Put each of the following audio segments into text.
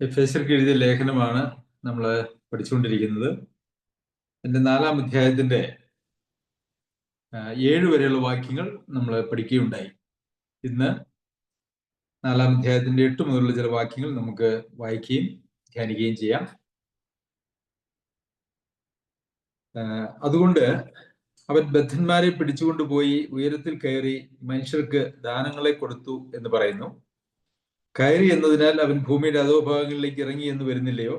എഫേസ്യർക്ക് എഴുതിയ ലേഖനമാണ് നമ്മൾ പഠിച്ചുകൊണ്ടിരിക്കുന്നത്. എൻ്റെ 4-ാം അധ്യായത്തിന്റെ 7 വരെയുള്ള വാക്യങ്ങൾ നമ്മൾ പഠിക്കുകയുണ്ടായി. ഇന്ന് 4-ാം അധ്യായത്തിന്റെ 8 മുതലുള്ള ചില വാക്യങ്ങൾ നമുക്ക് വായിക്കുകയും ധ്യാനിക്കുകയും ചെയ്യാം. അതുകൊണ്ട് അവൻ ബദ്ധന്മാരെ പിടിച്ചുകൊണ്ടുപോയി ഉയരത്തിൽ കയറി മനുഷ്യർക്ക് ദാനങ്ങളെ കൊടുത്തു എന്ന് പറയുന്നു. കയറി എന്നതിനാൽ അവൻ ഭൂമിയുടെ അധോഭാഗങ്ങളിലേക്ക് ഇറങ്ങി എന്ന് വരുന്നില്ലയോ?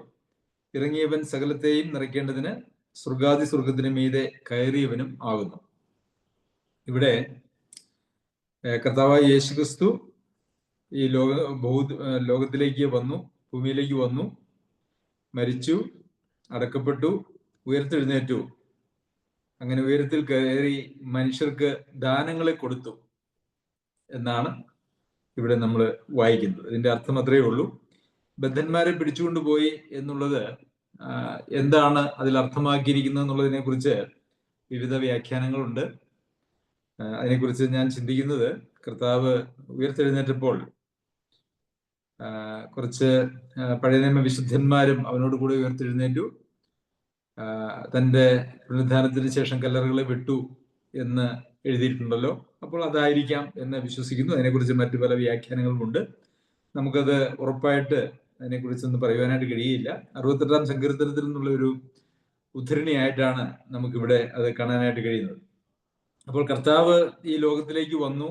ഇറങ്ങിയവൻ സകലത്തെയും നിറയ്ക്കേണ്ടതിന് സ്വർഗത്തിന് മീതെ കയറിയവനും ആകുന്നു. ഇവിടെ കർത്താവായ യേശുക്രിസ്തു ഈ ലോകത്തിലേക്ക് വന്നു, ഭൂമിയിലേക്ക് വന്നു, മരിച്ചു, അടക്കപ്പെട്ടു, ഉയർത്തെഴുന്നേറ്റു. അങ്ങനെ ഉയരത്തിൽ കയറി മനുഷ്യർക്ക് ദാനങ്ങളെ കൊടുത്തു എന്നാണ് ഇവിടെ നമ്മൾ വായിക്കുന്നത്. ഇതിന്റെ അർത്ഥം അത്രയേ ഉള്ളൂ. ബദ്ധന്മാരെ പിടിച്ചുകൊണ്ടുപോയി എന്നുള്ളത് എന്താണ് അതിൽ അർത്ഥമാക്കിയിരിക്കുന്നത് എന്നുള്ളതിനെ കുറിച്ച് വിവിധ വ്യാഖ്യാനങ്ങളുണ്ട്. അതിനെക്കുറിച്ച് ഞാൻ ചിന്തിക്കുന്നത്, കർത്താവ് ഉയർത്തെഴുന്നേറ്റപ്പോൾ കുറച്ച് പഴയ നിയമ വിശുദ്ധന്മാരും അവനോട് കൂടെ ഉയർത്തെഴുന്നേറ്റു. തൻ്റെ പുനരുദ്ധാനത്തിന് ശേഷം കല്ലറകളെ വിട്ടു എന്ന് എഴുതിയിട്ടുണ്ടല്ലോ. അപ്പോൾ അതായിരിക്കാം എന്ന് വിശ്വസിക്കുന്നു. അതിനെക്കുറിച്ച് മറ്റു പല വ്യാഖ്യാനങ്ങളുമുണ്ട്. നമുക്കത് ഉറപ്പായിട്ട് അതിനെക്കുറിച്ചൊന്നും പറയുവാനായിട്ട് കഴിയില്ല. 68-ാം സങ്കീർത്തനത്തിൽ നിന്നുള്ള ഒരു ഉദ്ധരണിയായിട്ടാണ് നമുക്കിവിടെ അത് കാണാനായിട്ട് കഴിയുന്നത്. അപ്പോൾ കർത്താവ് ഈ ലോകത്തിലേക്ക് വന്നു,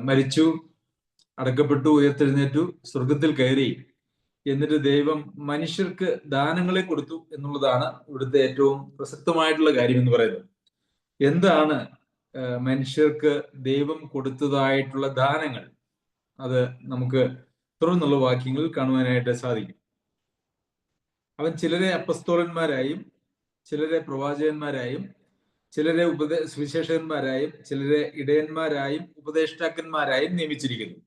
മരിച്ചു, അടക്കപ്പെട്ടു, ഉയർത്തെഴുന്നേറ്റു, സ്വർഗത്തിൽ കയറി. എന്നിട്ട് ദൈവം മനുഷ്യർക്ക് ദാനങ്ങളെ കൊടുത്തു എന്നുള്ളതാണ് ഇവിടുത്തെ ഏറ്റവും പ്രസക്തമായിട്ടുള്ള കാര്യം എന്ന് പറയുന്നത്. എന്താണ് മനുഷ്യർക്ക് ദൈവം കൊടുത്തതായിട്ടുള്ള ദാനങ്ങൾ? അത് നമുക്ക് തുടർന്നുള്ള വാക്യങ്ങളിൽ കാണുവാനായിട്ട് സാധിക്കും. അവൻ ചിലരെ അപ്പസ്തോലന്മാരായും ചിലരെ പ്രവാചകന്മാരായും ചിലരെ സുവിശേഷകന്മാരായും ചിലരെ ഇടയന്മാരായും ഉപദേഷ്ടാക്കന്മാരായും നിയമിച്ചിരിക്കുന്നു.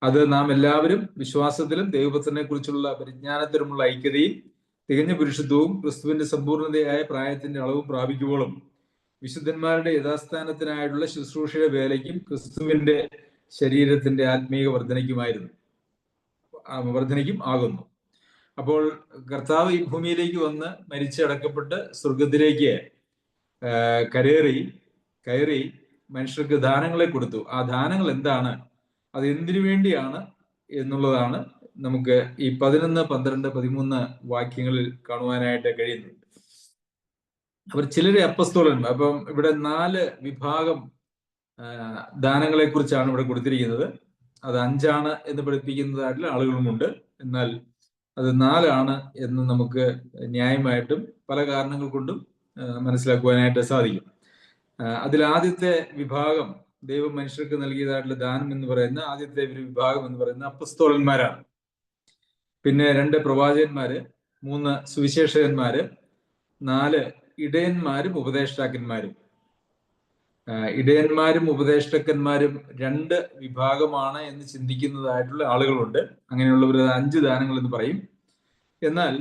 അത് നാം എല്ലാവരും വിശ്വാസത്തിലും ദൈവപുത്രനെ കുറിച്ചുള്ള പരിജ്ഞാനത്തിലുമുള്ള ഐക്യതയും തികഞ്ഞ പുരുഷത്വവും ക്രിസ്തുവിന്റെ സമ്പൂർണതയായ പ്രായത്തിന്റെ അളവും പ്രാപിക്കുമ്പോഴും വിശുദ്ധന്മാരുടെ യഥാസ്ഥാനത്തിനായിട്ടുള്ള ശുശ്രൂഷയുടെ വേലയ്ക്കും ക്രിസ്തുവിന്റെ ശരീരത്തിന്റെ ആത്മീയ വർധനയ്ക്കും ആകുന്നു. അപ്പോൾ കർത്താവ് ഈ ഭൂമിയിലേക്ക് വന്ന് മരിച്ചടക്കപ്പെട്ട് സ്വർഗത്തിലേക്ക് കയറി മനുഷ്യർക്ക് ദാനങ്ങളെ കൊടുത്തു. ആ ദാനങ്ങൾ എന്താണ്, അത് എന്തിനു വേണ്ടിയാണ് എന്നുള്ളതാണ് നമുക്ക് ഈ 11, 12, 13 വാക്യങ്ങളിൽ കാണുവാനായിട്ട് കഴിയുന്നത്. അവർ ചിലരെ അപ്പസ്തോലന്മാർ. അപ്പം ഇവിടെ 4 വിഭാഗം ദാനങ്ങളെ കുറിച്ചാണ് ഇവിടെ കൊടുത്തിരിക്കുന്നത്. അത് 5 എന്ന് പഠിപ്പിക്കുന്നതായിട്ടുള്ള ആളുകളുമുണ്ട്. എന്നാൽ അത് 4 എന്ന് നമുക്ക് ന്യായമായിട്ടും പല കാരണങ്ങൾ കൊണ്ടും മനസ്സിലാക്കുവാനായിട്ട് സാധിക്കും. അതിൽ ആദ്യത്തെ വിഭാഗം, ദൈവം മനുഷ്യർക്ക് നൽകിയതായിട്ടുള്ള ദാനം എന്ന് പറയുന്ന ആദ്യത്തെ ഒരു വിഭാഗം എന്ന് പറയുന്ന അപ്പസ്തോലന്മാരാണ്. പിന്നെ 2 പ്രവാചകന്മാര്, 3 സുവിശേഷകന്മാര്, 4 ഇടയന്മാരും ഉപദേഷ്ടാക്കന്മാരും. ഇടയന്മാരും ഉപദേഷ്ടാക്കന്മാരും 2 വിഭാഗമാണ് എന്ന് ചിന്തിക്കുന്നതായിട്ടുള്ള ആളുകളുണ്ട്. അങ്ങനെയുള്ളവർ 5 ദാനങ്ങൾ എന്ന് പറയും. എന്നാൽ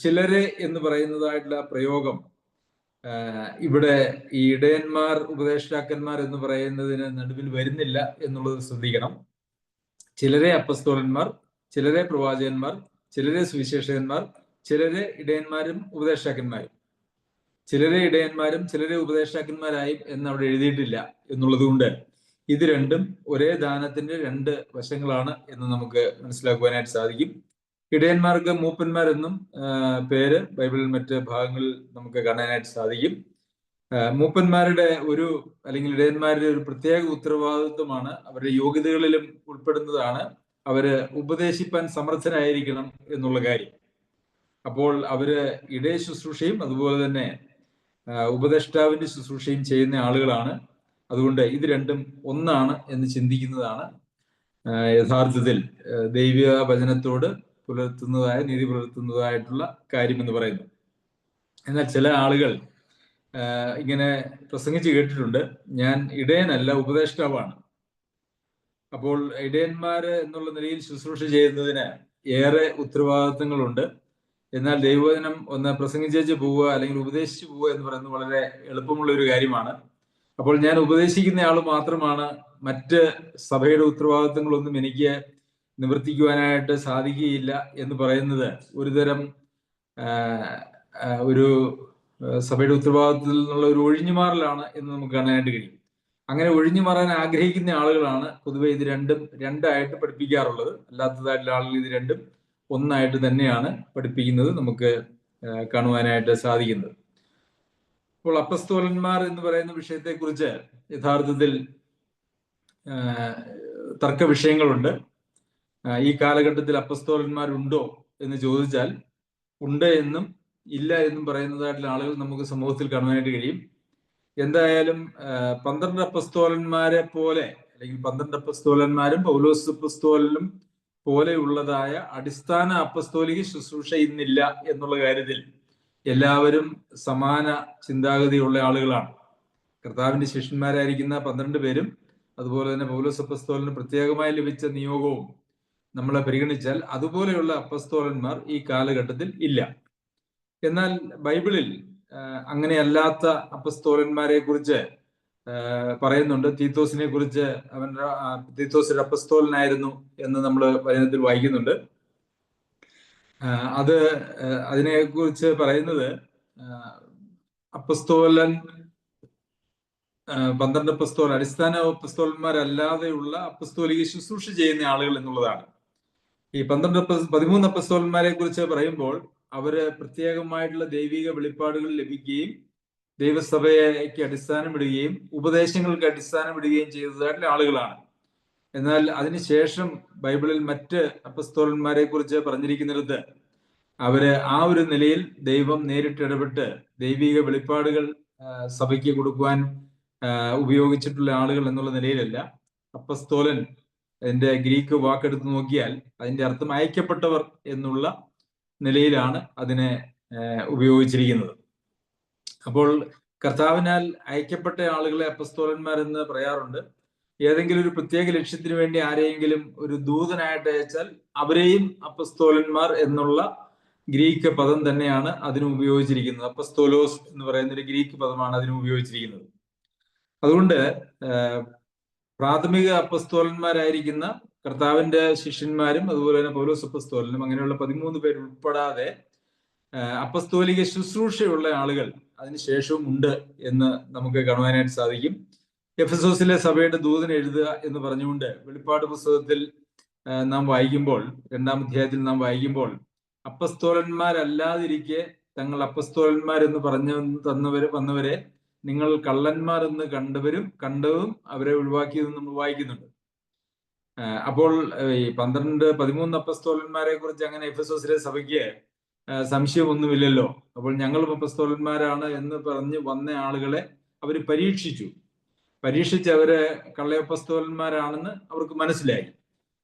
ചിലരെ എന്ന് പറയുന്നതായിട്ടുള്ള പ്രയോഗം ഇവിടെ ഈ ഇടയന്മാർ ഉപദേഷ്ടാക്കന്മാർ എന്ന് പറയുന്നതിന് നടുവിൽ വരുന്നില്ല എന്നുള്ളത് ശ്രദ്ധിക്കണം. ചിലരെ അപ്പസ്തോലന്മാർ, ചിലരെ പ്രവാചകന്മാർ, ചിലരെ സുവിശേഷകന്മാർ, ചിലരെ ഇടയന്മാരും ഉപദേഷ്ടാക്കന്മാരും. ചിലരെ ഇടയന്മാരും ചിലരെ ഉപദേഷ്ടാക്കന്മാരായും എന്ന് അവിടെ എഴുതിയിട്ടില്ല എന്നുള്ളത് കൊണ്ട് ഇത് രണ്ടും ഒരേ ദാനത്തിന്റെ 2 വശങ്ങളാണ് എന്ന് നമുക്ക് മനസ്സിലാക്കുവാനായിട്ട് സാധിക്കും. ഇടയന്മാർക്ക് മൂപ്പന്മാരെന്നും പേര് ബൈബിളിൽ മറ്റ് ഭാഗങ്ങളിൽ നമുക്ക് കാണാനായിട്ട് സാധിക്കും. മൂപ്പന്മാരുടെ അല്ലെങ്കിൽ ഇടയന്മാരുടെ ഒരു പ്രത്യേക ഉത്തരവാദിത്വമാണ്, അവരുടെ യോഗ്യതകളിലും ഉൾപ്പെടുന്നതാണ് അവര് ഉപദേശിപ്പാൻ സമർത്ഥനായിരിക്കണം എന്നുള്ള കാര്യം. അപ്പോൾ അവര് ഇടയ ശുശ്രൂഷയും അതുപോലെ തന്നെ ഉപദേഷ്ടാവിന്റെ ശുശ്രൂഷയും ചെയ്യുന്ന ആളുകളാണ്. അതുകൊണ്ട് ഇത് രണ്ടും ഒന്നാണ് എന്ന് ചിന്തിക്കുന്നതാണ് യഥാർത്ഥത്തിൽ ദൈവിക വചനത്തോട് നീതി പുലർത്തുന്നതായിട്ടുള്ള കാര്യം എന്ന് പറയുന്നത്. എന്നാൽ ചില ആളുകൾ ഇങ്ങനെ പ്രസംഗിച്ച് കേട്ടിട്ടുണ്ട്, ഞാൻ ഇടയനല്ല ഉപദേഷ്ടാവാണ്. അപ്പോൾ ഇടയന്മാര് എന്നുള്ള നിലയിൽ ശുശ്രൂഷ ചെയ്യുന്നതിന് ഏറെ ഉത്തരവാദിത്തങ്ങളുണ്ട്. എന്നാൽ ദൈവവചനം ഒന്ന് പ്രസംഗിച്ചേച്ച് പോവുക അല്ലെങ്കിൽ ഉപദേശിച്ചു പോവുക എന്ന് പറയുന്നത് വളരെ എളുപ്പമുള്ള ഒരു കാര്യമാണ്. അപ്പോൾ ഞാൻ ഉപദേശിക്കുന്ന ആൾ മാത്രമാണ്, മറ്റ് സഭയുടെ ഉത്തരവാദിത്തങ്ങളൊന്നും എനിക്ക് നിവർത്തിക്കുവാനായിട്ട് സാധിക്കുകയില്ല എന്ന് പറയുന്നത് ഒരുതരം ഒരു സഭയുടെ ഉത്തരവാദിത്തത്തിൽ നിന്നുള്ള ഒരു ഒഴിഞ്ഞുമാറലാണ് എന്ന് നമുക്ക് കാണാനായിട്ട് കഴിയും. അങ്ങനെ ഒഴിഞ്ഞു മാറാൻ ആഗ്രഹിക്കുന്ന ആളുകളാണ് പൊതുവെ ഇത് രണ്ടും രണ്ടായിട്ട് പഠിപ്പിക്കാറുള്ളത്. അല്ലാത്തതായിട്ടുള്ള ആളുകൾ ഇത് രണ്ടും ഒന്നായിട്ട് തന്നെയാണ് പഠിപ്പിക്കുന്നത് നമുക്ക് കാണുവാനായിട്ട് സാധിക്കുന്നത്. അപ്പോൾ അപ്പസ്തോലന്മാർ എന്ന് പറയുന്ന വിഷയത്തെക്കുറിച്ച് യഥാർത്ഥത്തിൽ തർക്ക വിഷയങ്ങളുണ്ട്. ഈ കാലഘട്ടത്തിൽ അപ്പസ്തോലന്മാരുണ്ടോ എന്ന് ചോദിച്ചാൽ ഉണ്ട് എന്നും ഇല്ല എന്നും പറയുന്നതായിട്ടുള്ള ആളുകൾ നമുക്ക് സമൂഹത്തിൽ കാണുവാനായിട്ട് കഴിയും. എന്തായാലും 12 അപ്പസ്തോലന്മാരെ പോലെ, അല്ലെങ്കിൽ 12 അപ്പസ്തോലന്മാരും പൗലോസ് അപ്പസ്തോലനും പോലെയുള്ളതായ അടിസ്ഥാന അപ്പസ്തോലിക ശുശ്രൂഷ ഇന്നില്ല എന്നുള്ള കാര്യത്തിൽ എല്ലാവരും സമാന ചിന്താഗതിയുള്ള ആളുകളാണ്. കർത്താവിന്റെ ശിഷ്യന്മാരായിരിക്കുന്ന 12 പേരും അതുപോലെ തന്നെ പൗലോസ് അപ്പസ്തോലന് പ്രത്യേകമായി ലഭിച്ച നിയോഗവും നമ്മളെ പരിഗണിച്ചാൽ അതുപോലെയുള്ള അപ്പസ്തോലന്മാർ ഈ കാലഘട്ടത്തിൽ ഇല്ല. എന്നാൽ ബൈബിളിൽ അങ്ങനെയല്ലാത്ത അപ്പസ്തോലന്മാരെ കുറിച്ച് പറയുന്നുണ്ട്. തീത്തോസിനെ കുറിച്ച് തീത്തോസ് ഒരു അപ്പസ്തോലനായിരുന്നു എന്ന് നമ്മൾ വചനത്തിൽ വായിക്കുന്നുണ്ട്. അതിനെ കുറിച്ച് പറയുന്നത് അപ്പസ്തോലൻ 12 അപ്പസ്തോലൻ അടിസ്ഥാന അപ്പസ്തോലന്മാരല്ലാതെയുള്ള അപ്പസ്തോലിക ശുശ്രൂഷ ചെയ്യുന്ന ആളുകൾ എന്നുള്ളതാണ്. ഈ 13 അപ്പസ്തോലന്മാരെ കുറിച്ച് പറയുമ്പോൾ അവര് പ്രത്യേകമായിട്ടുള്ള ദൈവിക വെളിപ്പാടുകൾ ലഭിക്കുകയും ദൈവസഭയ്ക്ക് അടിസ്ഥാനമിടുകയും ഉപദേശങ്ങൾക്ക് അടിസ്ഥാനമിടുകയും ചെയ്തതായിട്ടുള്ള ആളുകളാണ്. എന്നാൽ അതിനുശേഷം ബൈബിളിൽ മറ്റ് അപ്പസ്തോലന്മാരെ കുറിച്ച് പറഞ്ഞിരിക്കുന്നിടത്ത് അവര് ആ ഒരു നിലയിൽ ദൈവം നേരിട്ട് ഇടപെട്ട് ദൈവിക വെളിപ്പാടുകൾ സഭയ്ക്ക് കൊടുക്കുവാൻ ഉപയോഗിച്ചിട്ടുള്ള ആളുകൾ എന്നുള്ള നിലയിലല്ല. അപ്പസ്തോലൻ അതിന്റെ ഗ്രീക്ക് വാക്കെടുത്ത് നോക്കിയാൽ അതിന്റെ അർത്ഥം അയക്കപ്പെട്ടവർ എന്നുള്ള നിലയിലാണ് അതിനെ ഉപയോഗിച്ചിരിക്കുന്നത്. അപ്പോൾ കർത്താവിനാൽ അയക്കപ്പെട്ട ആളുകളെ അപ്പസ്തോലന്മാരെന്ന് പറയാറുണ്ട്. ഏതെങ്കിലും ഒരു പ്രത്യേക ലക്ഷ്യത്തിന് വേണ്ടി ആരെയെങ്കിലും ഒരു ദൂതനായിട്ട് അയച്ചാൽ അവരെയും അപ്പസ്തോലന്മാർ എന്നുള്ള ഗ്രീക്ക് പദം തന്നെയാണ് അതിനും ഉപയോഗിച്ചിരിക്കുന്നത്. അപ്പസ്തോലോസ് എന്ന് പറയുന്ന ഒരു ഗ്രീക്ക് പദമാണ് അതിനും ഉപയോഗിച്ചിരിക്കുന്നത്. അതുകൊണ്ട് പ്രാഥമിക അപ്പസ്തോലന്മാരായിരിക്കുന്ന കർത്താവിന്റെ ശിഷ്യന്മാരും അതുപോലെ തന്നെ പൗലോസ് അപ്പസ്തോലനും അങ്ങനെയുള്ള 13 പേർ ഉൾപ്പെടാതെ അപ്പസ്തോലിക ശുശ്രൂഷയുള്ള ആളുകൾ അതിനുശേഷവും ഉണ്ട് എന്ന് നമുക്ക് കാണുവാനായിട്ട് സാധിക്കും. എഫെസോസിലെ സഭയുടെ ദൂതൻ എഴുതുക എന്ന് പറഞ്ഞുകൊണ്ട് വെളിപ്പാട് പുസ്തകത്തിൽ നാം വായിക്കുമ്പോൾ, 2-ാം അധ്യായത്തിൽ നാം വായിക്കുമ്പോൾ, അപ്പസ്തോലന്മാരല്ലാതിരിക്കെ തങ്ങൾ അപ്പസ്തോലന്മാരെന്ന് പറഞ്ഞു വന്നവരെ നിങ്ങൾ കള്ളന്മാർ എന്ന് കണ്ടതും അവരെ ഒഴിവാക്കിയതും നമ്മൾ വായിക്കുന്നുണ്ട്. അപ്പോൾ ഈ 13 അപ്പസ്തോലന്മാരെ കുറിച്ച് അങ്ങനെ എഫെസോസിലെ സഭയ്ക്ക് സംശയമൊന്നുമില്ലല്ലോ. അപ്പോൾ ഞങ്ങളും അപ്പസ്തോലന്മാരാണ് എന്ന് പറഞ്ഞ് വന്ന ആളുകളെ അവർ പരീക്ഷിച്ച് അവര് കള്ളയപ്പസ്തോലന്മാരാണെന്ന് അവർക്ക് മനസ്സിലായി.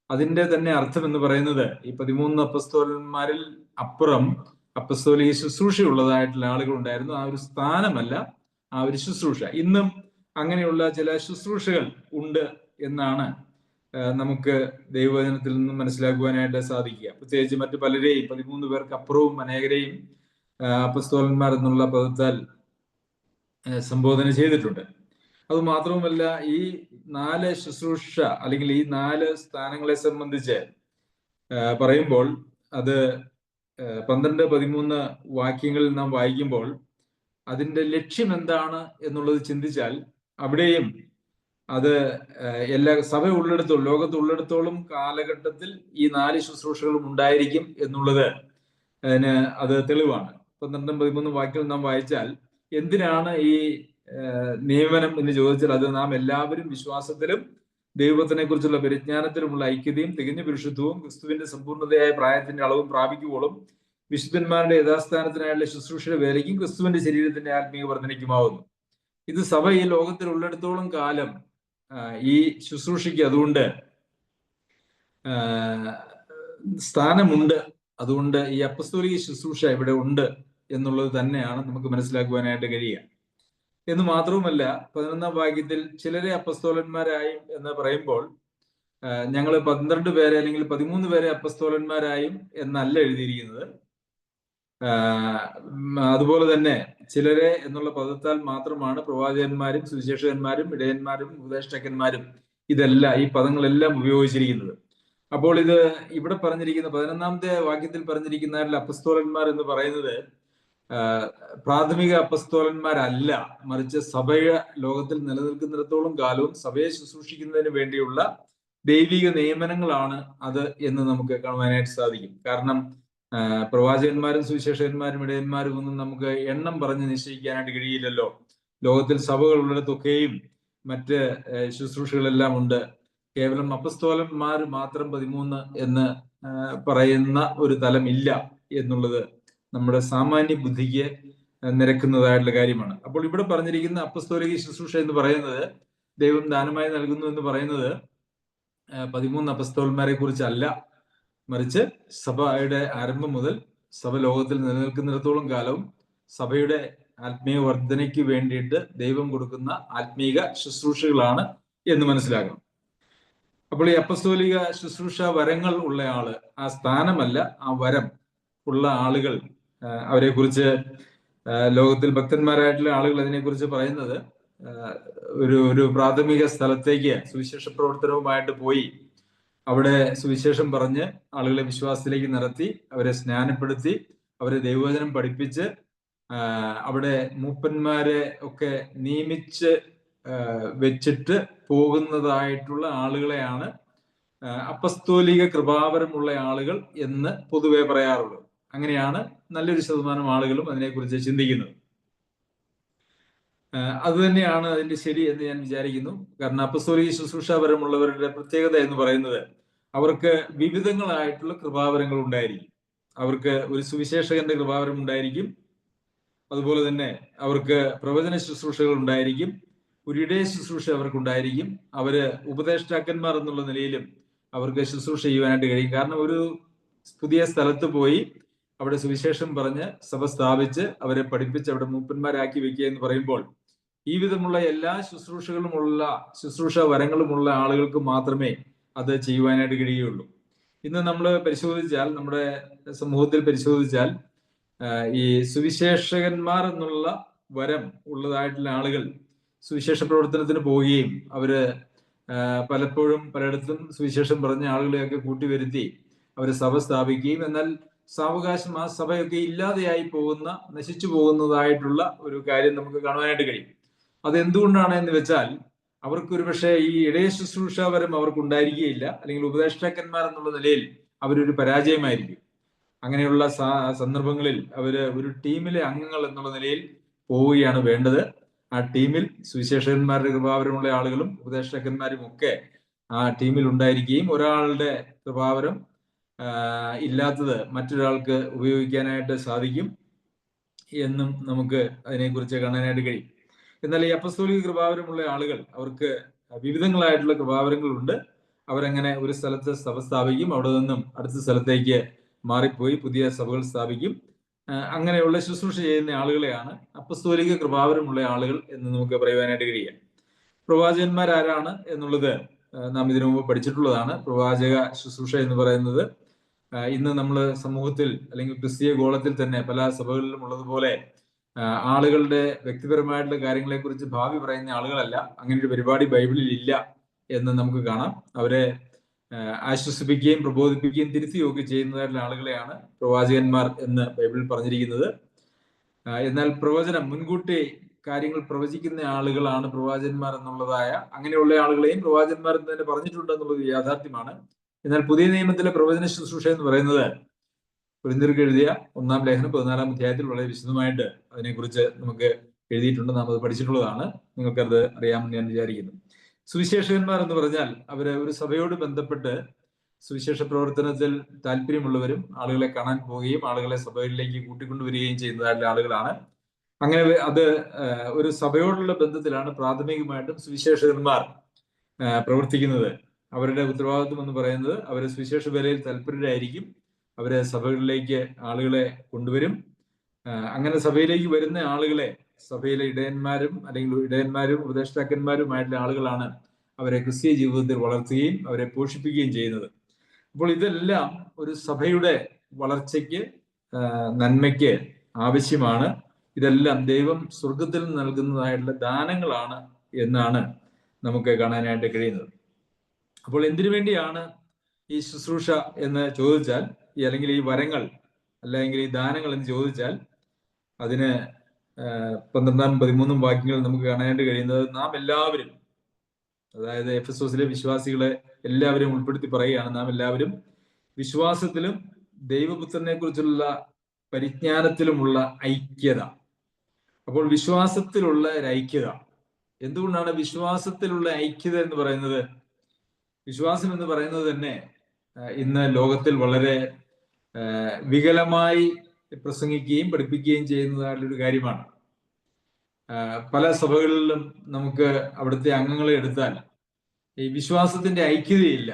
അതിന്റെ തന്നെ അർത്ഥം എന്ന് പറയുന്നത് ഈ 13 അപ്പസ്തോലന്മാരിൽ അപ്പുറം അപ്പസ്തോലിക ശുശ്രൂഷയുള്ളതായിട്ടുള്ള ആളുകൾ ഉണ്ടായിരുന്നു. ആ ഒരു സ്ഥാനമല്ല, ആ ഒരു ശുശ്രൂഷ. ഇന്നും അങ്ങനെയുള്ള ചില ശുശ്രൂഷകൾ ഉണ്ട് എന്നാണ് നമുക്ക് ദൈവവചനത്തിൽ നിന്നും മനസ്സിലാക്കുവാനായിട്ട് സാധിക്കുക. പ്രത്യേകിച്ച് മറ്റു പലരെയും 13 പേർക്ക് അപ്പുറവും അനേകരെയും അപ്പസ്തോലന്മാർ എന്നുള്ള പദത്താൽ സംബോധന ചെയ്തിട്ടുണ്ട്. അത് മാത്രവുമല്ല, ഈ 4 ശുശ്രൂഷ അല്ലെങ്കിൽ ഈ 4 സ്ഥാനങ്ങളെ സംബന്ധിച്ച് പറയുമ്പോൾ അത് 12-13 വാക്യങ്ങളിൽ നാം വായിക്കുമ്പോൾ അതിന്റെ ലക്ഷ്യം എന്താണ് എന്നുള്ളത് ചിന്തിച്ചാൽ അവിടെയും അത് എല്ലാ സഭ ഉള്ളിടത്തോളം, ലോകത്ത് ഉള്ളിടത്തോളം കാലഘട്ടത്തിൽ ഈ 4 ശുശ്രൂഷകളും ഉണ്ടായിരിക്കും എന്നുള്ളത് അത് തെളിവാണ്. 12-13 വാക്യങ്ങൾ നാം വായിച്ചാൽ എന്തിനാണ് ഈ നിയമനം എന്ന് ചോദിച്ചാൽ അത് നാം എല്ലാവരും വിശ്വാസത്തിലും ദൈവത്തിനെ കുറിച്ചുള്ള പരിജ്ഞാനത്തിലുമുള്ള ഐക്യതയും തികഞ്ഞ പുരുഷത്വവും ക്രിസ്തുവിന്റെ സമ്പൂർണ്ണതയായ പ്രായത്തിന്റെ അളവും പ്രാപിക്കുവോളും വിശുദ്ധന്മാരുടെ യഥാസ്ഥാനത്തിനായുള്ള ശുശ്രൂഷയുടെ വേലയ്ക്കും ക്രിസ്തുവിന്റെ ശരീരത്തിന്റെ ആത്മീയ വർധനയ്ക്കുമാവുന്നു. ഇത് സഭ ഈ ലോകത്തിൽ ഉള്ളിടത്തോളം കാലം ഈ ശുശ്രൂഷയ്ക്ക് അതുകൊണ്ട് സ്ഥാനമുണ്ട്. അതുകൊണ്ട് ഈ അപ്പസ്തോലിക ശുശ്രൂഷ ഇവിടെ ഉണ്ട് എന്നുള്ളത് തന്നെയാണ് നമുക്ക് മനസ്സിലാക്കുവാനായിട്ട് കഴിയുക. എന്ന് മാത്രവുമല്ല, 11-ാം വാക്യത്തിൽ ചിലരെ അപ്പസ്തോലന്മാരായും എന്ന് പറയുമ്പോൾ ഞങ്ങൾ 12 പേരെ അല്ലെങ്കിൽ 13 പേരെ അപ്പസ്തോലന്മാരായും എന്നല്ല എഴുതിയിരിക്കുന്നത്. അതുപോലെ തന്നെ ചിലരെ എന്നുള്ള പദത്താൽ മാത്രമാണ് പ്രവാചകന്മാരും സുവിശേഷകന്മാരും ഇടയന്മാരും ഉപദേഷ്ടാക്കന്മാരും ഈ പദങ്ങളെല്ലാം ഉപയോഗിച്ചിരിക്കുന്നത്. അപ്പോൾ ഇത് ഇവിടെ പറഞ്ഞിരിക്കുന്ന 11-ാമത്തെ വാക്യത്തിൽ പറഞ്ഞിരിക്കുന്ന അപ്പസ്തോലന്മാർ എന്ന് പറയുന്നത് പ്രാഥമിക അപ്പസ്തോലന്മാരല്ല, മറിച്ച് സഭയെ ലോകത്തിൽ നിലനിൽക്കുന്നിടത്തോളം കാലവും സഭയെ ശുശ്രൂഷിക്കുന്നതിന് വേണ്ടിയുള്ള ദൈവിക നിയമനങ്ങളാണ് അത് എന്ന് നമുക്ക് കാണുവാനായിട്ട് സാധിക്കും. കാരണം പ്രവാചകന്മാരും സുവിശേഷകന്മാരും ഇടയന്മാരും ഒന്നും നമുക്ക് എണ്ണം പറഞ്ഞ് നിശ്ചയിക്കാനായിട്ട് കഴിയില്ലല്ലോ. ലോകത്തിൽ സഭകൾ ഉള്ളിടത്തൊക്കെയും മറ്റ് ശുശ്രൂഷകളെല്ലാം ഉണ്ട്. കേവലം അപ്പസ്തോലന്മാർ മാത്രം 13 എന്ന് പറയുന്ന ഒരു തലമില്ല എന്നുള്ളത് നമ്മുടെ സാമാന്യ ബുദ്ധിക്ക് നിരക്കുന്നതായിട്ടുള്ള കാര്യമാണ്. അപ്പോൾ ഇവിടെ പറഞ്ഞിരിക്കുന്ന അപ്പസ്തോലിക ശുശ്രൂഷ എന്ന് പറയുന്നത്, ദൈവം ദാനമായി നൽകുന്നു എന്ന് പറയുന്നത് 13 അപ്പസ്തോലന്മാരെ കുറിച്ചല്ല, മറിച്ച് സഭയുടെ ആരംഭം മുതൽ സഭ ലോകത്തിൽ നിലനിൽക്കുന്നിടത്തോളം കാലവും സഭയുടെ ആത്മീയ വർധനയ്ക്ക് വേണ്ടിയിട്ട് ദൈവം കൊടുക്കുന്ന ആത്മീക ശുശ്രൂഷകളാണ് എന്ന് മനസ്സിലാക്കണം. അപ്പോൾ ഈ അപ്പസ്തോലിക ശുശ്രൂഷ വരങ്ങൾ ഉള്ള ആള്, ആ സ്ഥാനമല്ല, ആ വരം ഉള്ള ആളുകൾ, അവരെ കുറിച്ച് ലോകത്തിൽ ഭക്തന്മാരായിട്ടുള്ള ആളുകൾ അതിനെക്കുറിച്ച് പറയുന്നത്, ഒരു പ്രാഥമിക സ്ഥലത്തേക്ക് സുവിശേഷ പ്രവർത്തനവുമായിട്ട് പോയി അവിടെ സുവിശേഷം പറഞ്ഞ് ആളുകളെ വിശ്വാസത്തിലേക്ക് നടത്തി, അവരെ സ്നാനപ്പെടുത്തി, അവരെ ദൈവവചനം പഠിപ്പിച്ച് അവിടെ മൂപ്പന്മാരെ ഒക്കെ നിയമിച്ച് വെച്ചിട്ട് പോകുന്നതായിട്ടുള്ള ആളുകളെയാണ് അപ്പസ്തോലിക കൃപാവരമുള്ള ആളുകൾ എന്ന് പൊതുവെ പറയാറുള്ളത്. അങ്ങനെയാണ് നല്ലൊരു ശതമാനം ആളുകളും അതിനെക്കുറിച്ച് ചിന്തിക്കുന്നത്. അത് തന്നെയാണ് അതിന്റെ ശരി എന്ന് ഞാൻ വിചാരിക്കുന്നു. കാരണം അപ്പസ്തോലിക ശുശ്രൂഷാപരമുള്ളവരുടെ പ്രത്യേകത എന്ന് പറയുന്നത്, അവർക്ക് വിവിധങ്ങളായിട്ടുള്ള കൃപാവരങ്ങൾ ഉണ്ടായിരിക്കും. അവർക്ക് ഒരു സുവിശേഷകന്റെ കൃപാവരം ഉണ്ടായിരിക്കും, അതുപോലെ തന്നെ അവർക്ക് പ്രവചന ശുശ്രൂഷകൾ ഉണ്ടായിരിക്കും, ഒരു ഇടയ ശുശ്രൂഷ അവർക്കുണ്ടായിരിക്കും. അവര് ഉപദേഷ്ടാക്കന്മാർ എന്നുള്ള നിലയിലും അവർക്ക് ശുശ്രൂഷ ചെയ്യുവാനായിട്ട് കഴിയും. കാരണം ഒരു പുതിയ സ്ഥലത്ത് പോയി അവിടെ സുവിശേഷം പറഞ്ഞ് സഭ സ്ഥാപിച്ച് അവരെ പഠിപ്പിച്ച് അവിടെ മൂപ്പന്മാരാക്കി വെക്കുക എന്ന് പറയുമ്പോൾ, ഈ വിധമുള്ള എല്ലാ ശുശ്രൂഷ വരങ്ങളുമുള്ള ആളുകൾക്ക് മാത്രമേ അത് ചെയ്യുവാനായിട്ട് കഴിയുകയുള്ളൂ. ഇന്ന് നമ്മൾ പരിശോധിച്ചാൽ, നമ്മുടെ സമൂഹത്തിൽ പരിശോധിച്ചാൽ, ഈ സുവിശേഷകന്മാർ എന്നുള്ള വരം ഉള്ളതായിട്ടുള്ള ആളുകൾ സുവിശേഷ പ്രവർത്തനത്തിന് പോവുകയും അവര് പലപ്പോഴും പലയിടത്തും സുവിശേഷം പറഞ്ഞ ആളുകളെയൊക്കെ കൂട്ടിവരുത്തി അവര് സഭ സ്ഥാപിക്കുകയും, എന്നാൽ സാവകാശം ആ സഭയൊക്കെ ഇല്ലാതെയായി പോകുന്ന, നശിച്ചു പോകുന്നതായിട്ടുള്ള ഒരു കാര്യം നമുക്ക് കാണുവാനായിട്ട് കഴിയും. അതെന്തുകൊണ്ടാണ് എന്ന് വെച്ചാൽ, അവർക്ക് ഒരുപക്ഷെ ഈ ഇടയ ശുശ്രൂഷാപരം അവർക്ക് ഉണ്ടായിരിക്കുകയില്ല, അല്ലെങ്കിൽ ഉപദേഷ്ടാക്കന്മാർ എന്നുള്ള നിലയിൽ അവരൊരു പരാജയമായിരിക്കും. അങ്ങനെയുള്ള സന്ദർഭങ്ങളിൽ അവര് ഒരു ടീമിലെ അംഗങ്ങൾ എന്നുള്ള നിലയിൽ പോവുകയാണ് വേണ്ടത്. ആ ടീമിൽ സുവിശേഷകന്മാരുടെ കൃപാവരമുള്ള ആളുകളും ഉപദേഷ്ടാക്കന്മാരും ഒക്കെ ആ ടീമിൽ ഉണ്ടായിരിക്കുകയും, ഒരാളുടെ കൃപാവരം ഇല്ലാത്തത് മറ്റൊരാൾക്ക് ഉപയോഗിക്കാനായിട്ട് സാധിക്കും എന്നും നമുക്ക് അതിനെക്കുറിച്ച് കാണാനായിട്ട് കഴിയും. എന്നാൽ ഈ അപ്പസ്തോലിക കൃപാവരമുള്ള ആളുകൾ, അവർക്ക് വിവിധങ്ങളായിട്ടുള്ള കൃപാവരങ്ങളുണ്ട്. അവരങ്ങനെ ഒരു സ്ഥലത്ത് സഭ സ്ഥാപിക്കും, അവിടെ നിന്നും അടുത്ത സ്ഥലത്തേക്ക് മാറിപ്പോയി പുതിയ സഭകൾ സ്ഥാപിക്കും. അങ്ങനെയുള്ള ശുശ്രൂഷ ചെയ്യുന്ന ആളുകളെയാണ് അപ്പസ്തോലിക കൃപാവരമുള്ള ആളുകൾ എന്ന് നമുക്ക് പറയുവാനായിട്ട് കഴിയുക. പ്രവാചകന്മാരാരാണ് എന്നുള്ളത് നാം ഇതിനു മുമ്പ് പഠിച്ചിട്ടുള്ളതാണ്. പ്രവാചക ശുശ്രൂഷ എന്ന് പറയുന്നത് ഇന്ന് നമ്മൾ സമൂഹത്തിൽ അല്ലെങ്കിൽ ക്രിസ്തീയ ഗോളത്തിൽ തന്നെ പല സഭകളിലും ഉള്ളതുപോലെ ആളുകളുടെ വ്യക്തിപരമായിട്ടുള്ള കാര്യങ്ങളെ കുറിച്ച് ഭാവി പറയുന്ന ആളുകളല്ല. അങ്ങനെ ഒരു പരിപാടി ബൈബിളിൽ ഇല്ല എന്ന് നമുക്ക് കാണാം. അവരെ ആശ്വസിപ്പിക്കുകയും പ്രബോധിപ്പിക്കുകയും തിരുത്തുകയൊക്കെ ചെയ്യുന്നതായിട്ടുള്ള ആളുകളെയാണ് പ്രവാചകന്മാർ എന്ന് ബൈബിളിൽ പറഞ്ഞിരിക്കുന്നത്. എന്നാൽ പ്രവചനം, മുൻകൂട്ടി കാര്യങ്ങൾ പ്രവചിക്കുന്ന ആളുകളാണ് പ്രവാചകന്മാർ എന്നുള്ളതായ, അങ്ങനെയുള്ള ആളുകളെയും പ്രവാചകന്മാർ എന്ന് തന്നെ പറഞ്ഞിട്ടുണ്ട് എന്നുള്ളത് യാഥാർത്ഥ്യമാണ്. എന്നാൽ പുതിയ നിയമത്തിലെ പ്രവചന ശുശ്രൂഷ എന്ന് പറയുന്നത് കൊരിന്ത്യർക്ക് എഴുതിയ 1-ാം ലേഖനം 14-ാം അധ്യായത്തിൽ വളരെ വിശദമായിട്ട് അതിനെക്കുറിച്ച് നമുക്ക് എഴുതിയിട്ടുണ്ട്. നാം അത് പഠിച്ചിട്ടുള്ളതാണ്. നിങ്ങൾക്കത് അറിയാമെന്ന് ഞാൻ വിചാരിക്കുന്നു. സുവിശേഷകന്മാർ എന്ന് പറഞ്ഞാൽ അവര് ഒരു സഭയോട് ബന്ധപ്പെട്ട് സുവിശേഷ പ്രവർത്തനത്തിൽ താല്പര്യമുള്ളവരും ആളുകളെ കാണാൻ പോവുകയും ആളുകളെ സഭകളിലേക്ക് കൂട്ടിക്കൊണ്ടുവരികയും ചെയ്യുന്നതായിട്ടുള്ള ആളുകളാണ്. അങ്ങനെ അത് ഒരു സഭയോടുള്ള ബന്ധത്തിലാണ് പ്രാഥമികമായിട്ടും സുവിശേഷകന്മാർ പ്രവർത്തിക്കുന്നത്. അവരുടെ ഉത്തരവാദിത്വം എന്ന് പറയുന്നത്, അവര് സുവിശേഷ വേലയിൽ തൽപരരായിരിക്കും. അവര് സഭകളിലേക്ക് ആളുകളെ കൊണ്ടുവരും. അങ്ങനെ സഭയിലേക്ക് വരുന്ന ആളുകളെ സഭയിലെ ഇടയന്മാരും ഉപദേഷ്ടാക്കന്മാരുമായിട്ടുള്ള ആളുകളാണ് അവരെ ക്രിസ്തീയ ജീവിതത്തിൽ വളർത്തുകയും അവരെ പോഷിപ്പിക്കുകയും ചെയ്യുന്നത്. അപ്പോൾ ഇതെല്ലാം ഒരു സഭയുടെ വളർച്ചയ്ക്ക്, നന്മയ്ക്ക് ആവശ്യമാണ്. ഇതെല്ലാം ദൈവം സ്വർഗത്തിൽ നൽകുന്നതായിട്ടുള്ള ദാനങ്ങളാണ് എന്നാണ് നമുക്ക് കാണാനായിട്ട് കഴിയുന്നത്. അപ്പോൾ എന്തിനു വേണ്ടിയാണ് ഈ ശുശ്രൂഷ എന്ന് ചോദിച്ചാൽ, അല്ലെങ്കിൽ ഈ വരങ്ങൾ അല്ലെങ്കിൽ ഈ ദാനങ്ങൾ എന്ന് ചോദിച്ചാൽ, അതിന് 12-13 വാക്യങ്ങൾ നമുക്ക് കാണാനായിട്ട് കഴിയുന്നത് നാം എല്ലാവരും, അതായത് എഫെസോസിലെ വിശ്വാസികളെ എല്ലാവരും ഉൾപ്പെടുത്തി പറയുകയാണ്, നാം എല്ലാവരും വിശ്വാസത്തിലും ദൈവപുത്രനെ കുറിച്ചുള്ള പരിജ്ഞാനത്തിലുമുള്ള ഐക്യത. അപ്പോൾ വിശ്വാസത്തിലുള്ള ഒരു ഐക്യത. എന്തുകൊണ്ടാണ് വിശ്വാസത്തിലുള്ള ഐക്യത എന്ന് പറയുന്നത്? വിശ്വാസം എന്ന് പറയുന്നത് തന്നെ ഇന്ന് ലോകത്തിൽ വളരെ വികലമായി പ്രസംഗിക്കുകയും പഠിപ്പിക്കുകയും ചെയ്യുന്നതായിട്ടുള്ളൊരു കാര്യമാണ്. പല സഭകളിലും നമുക്ക് അവിടുത്തെ അംഗങ്ങളെ എടുത്താൽ ഈ വിശ്വാസത്തിന്റെ ഐക്യതയില്ല